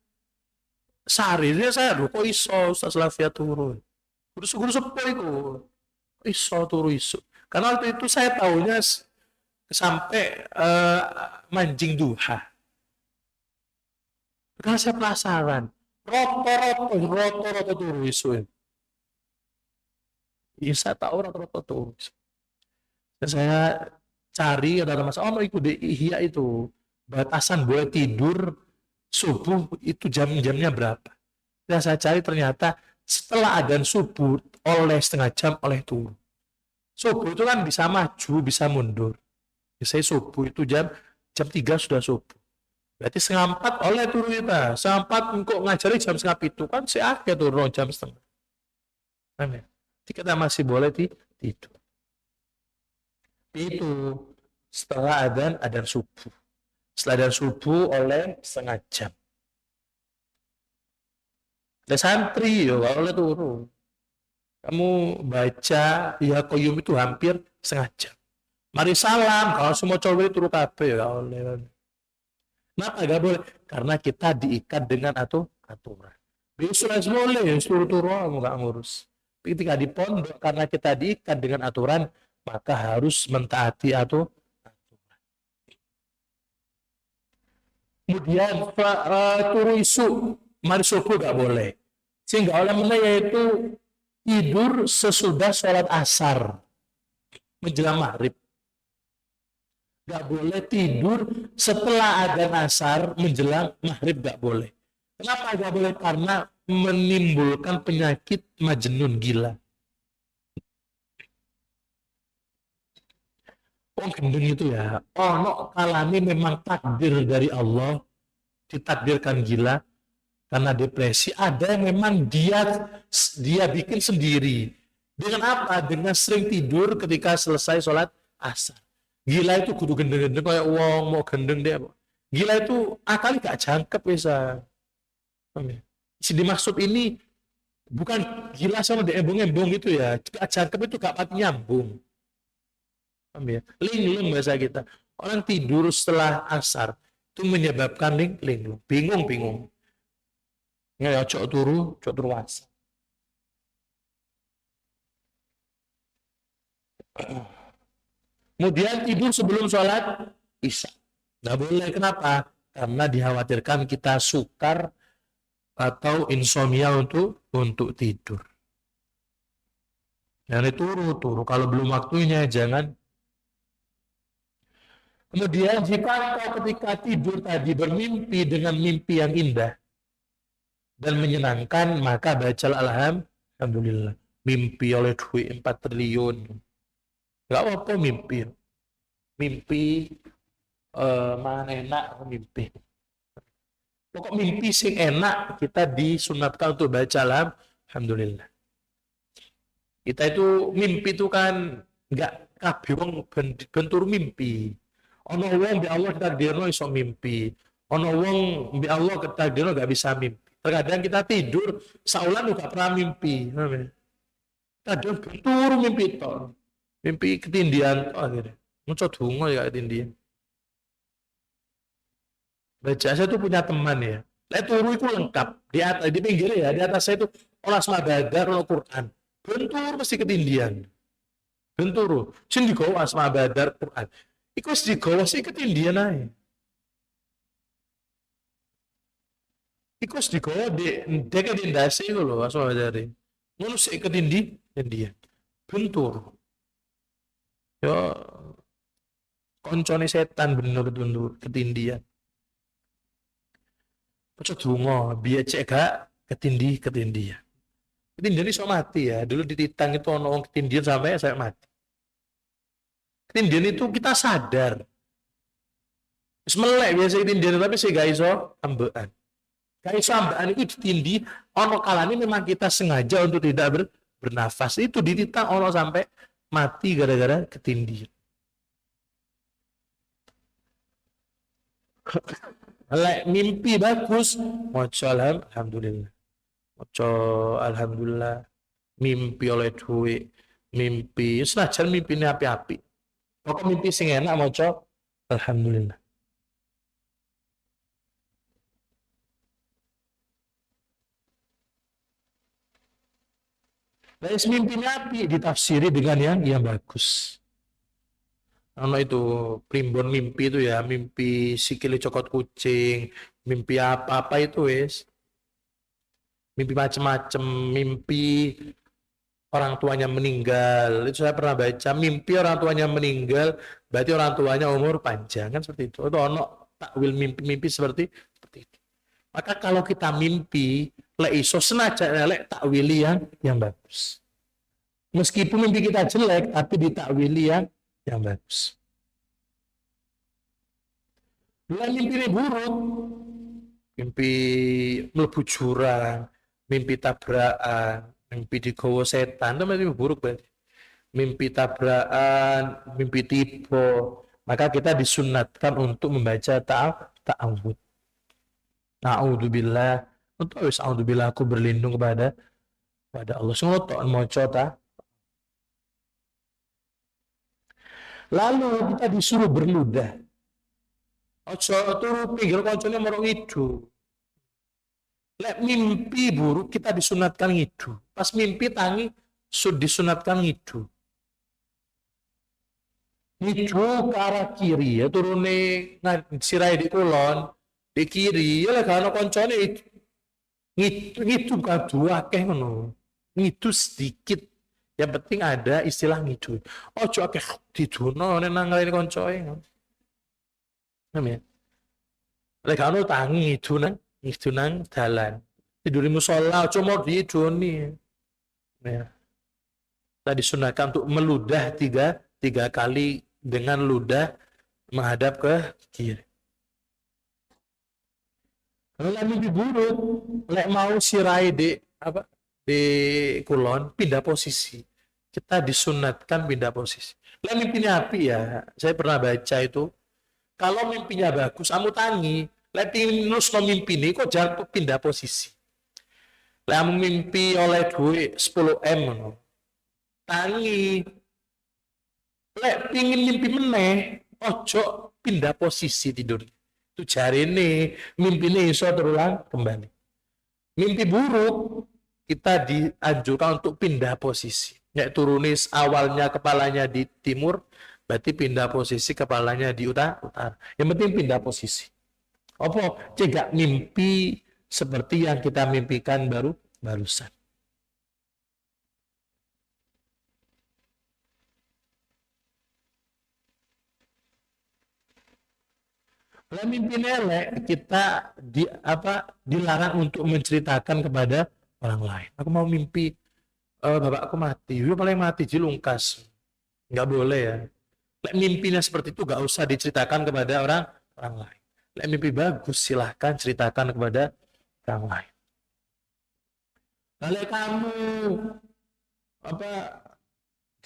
sehari dia saya kok iso Ustaz Salafiyah turun guru sepuh itu iso turun iso karena waktu itu saya tahunya sampai mancing duha karena saya penasaran roto turun iso iya saya tahu roto turun iso dan saya cari ada masalah itu di Ihya itu batasan boleh tidur subuh itu jam-jamnya berapa dan saya cari ternyata setelah adzan subuh oleh setengah jam oleh turun subuh itu kan bisa maju bisa mundur saya subuh itu jam 3 sudah subuh berarti setengah 4 oleh turun kita setengah 4 kok ngajari jam setengah itu kan seakhir turun jam setengah kita masih boleh tidur itu setelah adzan subuh. Setelah adzan subuh oleh setengah jam. Ada santri yo oleh turun. Kamu baca ya Qayyum itu hampir setengah jam. Mari salam kalau semua cowok turun kabeh ya oleh. Kenapa gak boleh? Karena kita diikat dengan aturan. Besok boleh turun nggak ngurus. Ketika di pondok karena kita diikat dengan aturan maka harus mentaati aturan. Kemudian turu isu mari subuh gak boleh. Sehingga oleh mana yaitu tidur sesudah sholat asar menjelang maghrib. Gak boleh tidur setelah adzan asar menjelang maghrib gak boleh. Kenapa gak boleh? Karena menimbulkan penyakit majnun gila. Gendeng itu ya no kalami memang takdir dari Allah ditakdirkan gila karena depresi ada yang memang dia bikin sendiri dengan apa? Dengan sering tidur ketika selesai sholat asar. Gila itu kudu gendeng-gendeng kayak wong mau gendeng dia gila itu akal gak jangkep bisa dimaksud ini bukan gila sama diembong-embong gitu ya gak jangkep itu gak pati nyambung linglung bahasa kita orang tidur setelah asar itu menyebabkan linglung bingung nggak cok turu asar kemudian tidur sebelum sholat isya nggak boleh kenapa karena dikhawatirkan kita sukar atau insomnia untuk tidur jangan turu kalau belum waktunya jangan. Kemudian jika engkau ketika tidur tadi bermimpi dengan mimpi yang indah dan menyenangkan, maka bacalah alhamdulillah. Mimpi oleh duit 4 triliun. Gak apa-apa mimpi. Mimpi mana enak mimpi. Pokok mimpi sing enak kita disunatkan untuk baca alhamdulillah. Kita itu mimpi itu kan gak kabeh wong bentur mimpi. Ono wong bi Allah takdirno iso mimpi. Ono wong bi Allah takdirno gak bisa mimpi. Terkadang kita tidur saulan gak pernah mimpi. Kadang turu mimpi to. Mimpi ketindian to akhirnya. Muncul donga ya ketindian. Baca saya tuh punya teman ya. Lah turu itu lengkap. Di pinggir ya, di atas saya itu olah badar ono Quran. Bentur mesti ketindian. Bentur. Sing digawa asma badar Quran. Iku wis digawa sih ketindian ae. Iku wis digawa dek ndase iku lho asma badare. Ngono sik ketindian. Bentur. Ya koncone setan bener ketindian. Ojo donga, biar cek gak ketindihan. Ketindihan iso mati ya. Dulu di Titang itu ono wong ketindihan sampai mati. Ketindihan itu kita sadar. Wis melek biasa ketindihan tapi sih gak iso ambekan. Gak iso ambekan itu ditindih ono kalane memang kita sengaja untuk tidak bernafas. Itu di Titang ono sampai mati gara-gara ketindihan. Lek mimpi bagus, maca alhamdulillah. Maca alhamdulillah. Mimpi oleh duit, mimpi senajan mimpi ini api-api. Pokok mimpi sing enak maca alhamdulillah. Nah, mimpi ini api ditafsiri dengan yang bagus. Ono itu primbon mimpi itu ya, mimpi sikile cokot kucing, mimpi apa-apa itu wes. Mimpi macem-macem, mimpi orang tuanya meninggal. Itu saya pernah baca, mimpi orang tuanya meninggal, berarti orang tuanya umur panjang kan seperti itu. Itu ono takwil mimpi-mimpi seperti itu. Maka kalau kita mimpi, lek iso senajan lek takwili yang bagus. Meskipun mimpi kita jelek, tapi ditakwili yang bagus. Bila mimpi ini buruk, mimpi mlebu jurang, mimpi tabrakan, mimpi digowo setan, itu mimpi buruk berarti. Mimpi tabrakan, mimpi tipu, maka kita disunatkan untuk membaca ta'awud. Na'udzubillah, untuk a'udzubillah aku berlindung kepada Allah. Semua tak mau ta. Lalu kita disuruh berludah. Ojo turu pinggir koncone moro ngidu. Lek mimpi buruk kita disunatkan ngidu. Pas mimpi tangi disunatkan ngidu. Ngidu ke arah kiri ya turune sirai di kulon di kiri ya lek ana koncone ngidu kan dua akeh ngono. Ngidu sedikit. Yang penting ada istilah ngidu. Ojo akeh didono nang ngaleni koncoe. Amin. Lek anu tangi itu nang dalan. Tidur di musola cuma diidoni. Ya. Tadi disunahkan untuk meludah tiga kali dengan ludah menghadap ke kiri. Kalau mimpi buruk, lek mau sirai di kulon pindah posisi. Kita disunatkan pindah posisi. Lek mimpinya api ya, saya pernah baca itu. Kalau mimpinya bagus, kamu tangi. Lek pingin nusno mimpi ini, kok jangan pindah posisi. Lek kamu mimpi oleh duit 10M, tangi. Lek pingin mimpi meneh, ojo pindah posisi tidur. Itu jari ini, mimpi ini iso terulang kembali. Mimpi buruk, kita dianjurkan untuk pindah posisi. Yaitu turunis awalnya kepalanya di timur, berarti pindah posisi kepalanya di utara. Yang penting pindah posisi. Apa? Cegak mimpi seperti yang kita mimpikan barusan. Kalau mimpi nelek kita dilarang untuk menceritakan kepada orang lain. Aku mau mimpi bapakku mati, dia paling mati dilungkas. Nggak boleh ya. Lek mimpinya seperti itu gak usah diceritakan kepada orang lain. Lek mimpi bagus silahkan ceritakan kepada orang lain. Kalau kamu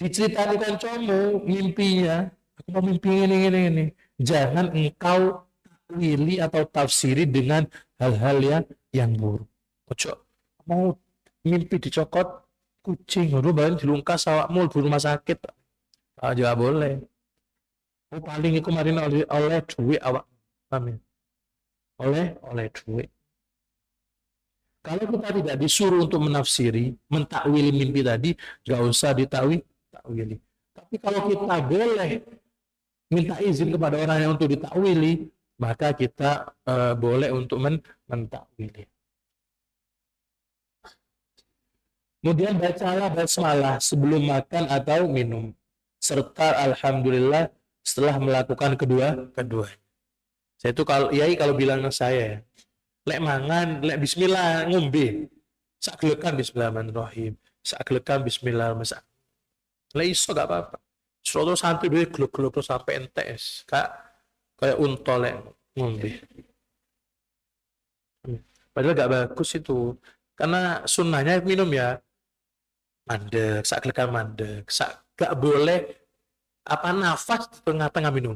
diceritakan kancamu mimpinya, aku mau mimpi ini. Jangan engkau takwili atau tafsiri dengan hal-hal yang buruk. Ojo mau mimpi dicokot kucing, baru dilungkas awakmu di rumah sakit. Juga boleh. Paling kemarin oleh duit awak. Amin. Oleh duit. Kalau kita tidak disuruh untuk menafsiri, mentakwili mimpi tadi, gak usah ditakwili. Tapi kalau kita boleh minta izin kepada orang yang untuk ditakwili, maka kita boleh untuk mentakwili. Kemudian bacalah basmalah sebelum makan atau minum, serta alhamdulillah setelah melakukan kedua. Saya itu kalau bilang ke saya, Lek mangan, lek bismillah ngombe. Sakgelekan bismillahirrahmanirrahim. Sakgelekan bismillahirrahmanirrahim. Lek iso gak apa-apa. Suruh santri dhewe gluk-gluk terus sampai entes. Kayak unta lek ngombe. Padahal gak bagus itu. Karena sunnahnya minum ya mandek, sakgelekan mandek. Gak boleh apa nafas di tengah-tengah minum.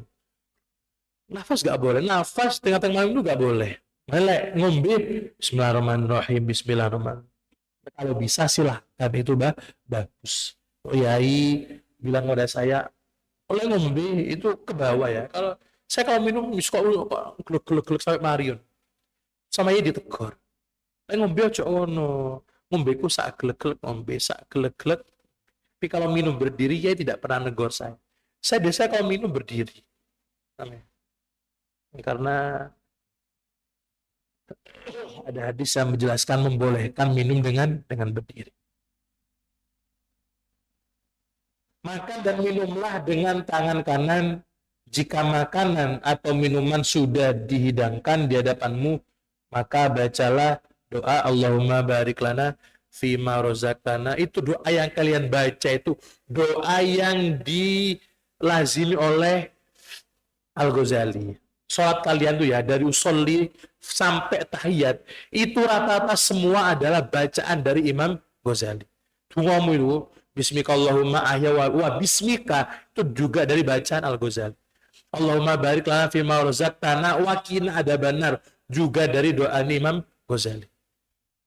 Nafas gak boleh. Nafas tengah-tengah minum gak boleh. Lek ngombe bismillahirrahmanirrahim, bismillahirrahmanirrahim. Kalau bisa silahkan itu bagus. Oh, Yai bilang kepada saya, oleh ngombe itu ke bawah ya. Kalau minum suka gluk-gluk sampai Marion. Sama Yai ditegur. Ngombe aja ono. Ngombe ku sak glek-glek, ngombe sak glek-glek. Tapi kalau minum berdiri Yai tidak pernah negor saya. Saya biasa kalau minum berdiri. Karena ada hadis yang menjelaskan membolehkan minum dengan berdiri. Makan dan minumlah dengan tangan kanan jika makanan atau minuman sudah dihidangkan di hadapanmu, maka bacalah doa Allahumma barik lana fima rozaqtana. Itu doa yang kalian baca, itu doa yang dilazimi oleh Al-Ghazali. Sholat kalian tuh ya, dari usolli sampai tahiyat, itu rata-rata semua adalah bacaan dari Imam Ghazali. Tunggumu itu, bismikallahumma ahya wa bismika, itu juga dari bacaan Al-Ghazali. Allahumma barik lana fima razaqtana wa qina adzabannar, juga dari doa Imam Ghazali.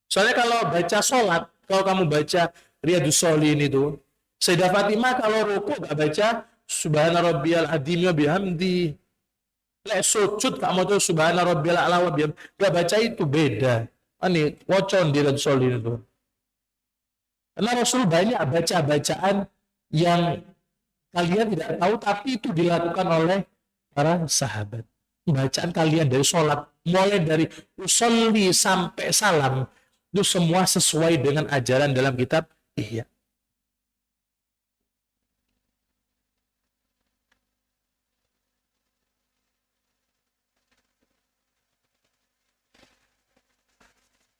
Soalnya kalau baca sholat, kalau kamu baca Riyadus Shalihin itu, Sayyidah Fatimah kalau rukuk gak baca subhana rabbiyal adzim wa bihamdi. Lek sujud gak mau tuh subhana rabbiyal a'la wa bihamdi, gak baca itu beda. Ini wocon di Riyadus Shalihin itu. Karena Rasul banyak baca-bacaan yang kalian tidak tahu, tapi itu dilakukan oleh para sahabat. Bacaan kalian dari sholat, mulai dari usolli sampai salam, itu semua sesuai dengan ajaran dalam kitab Ihya.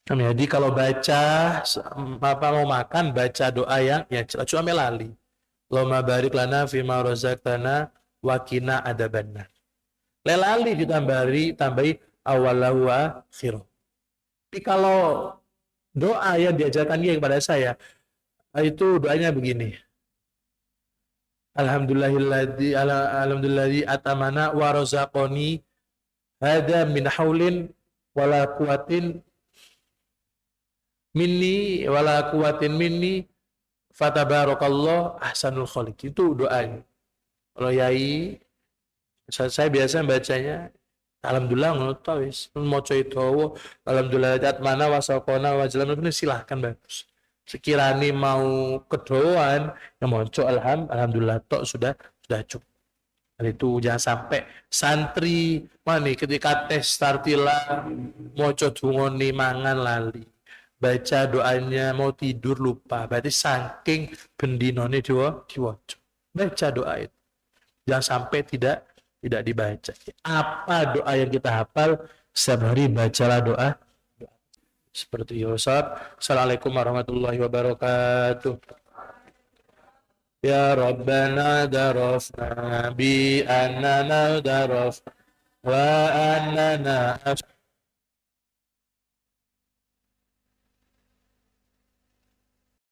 Jadi kalau baca apa mau makan, baca doa yang ya cuma melali. Allahumma barik lana fima razaqtana wa qina adzabannar. Lelali tambahi awalahu wa akhirah. Tapi kalau doa yang diajarkan dia kepada saya, itu doanya begini. Alhamdulilladzi atamana wa razaqani hada min haulin wala quwatin minni wala quwatin minni fatabarakallah ahsanul khaliq. Itu doanya. Kalau Yai, saya biasa bacanya alhamdulillah ngono ta wis maca itu alhamdulillah atmana wasaqona wajlan itu silahkan bagus. Sekiranya mau kedoan yang maca alhamdulillah tok sudah cukup. Itu jangan sampai santri mani ketika tes tartila maca dungane mangan lali. Baca doanya mau tidur lupa, berarti saking bendinone diwaca. Baca doa itu. Jangan sampai tidak dibaca. Apa doa yang kita hafal, setiap hari bacalah doa. Seperti Yusuf. Assalamualaikum warahmatullahi wabarakatuh. Ya Rabbana darafna bi annana daraf wa annana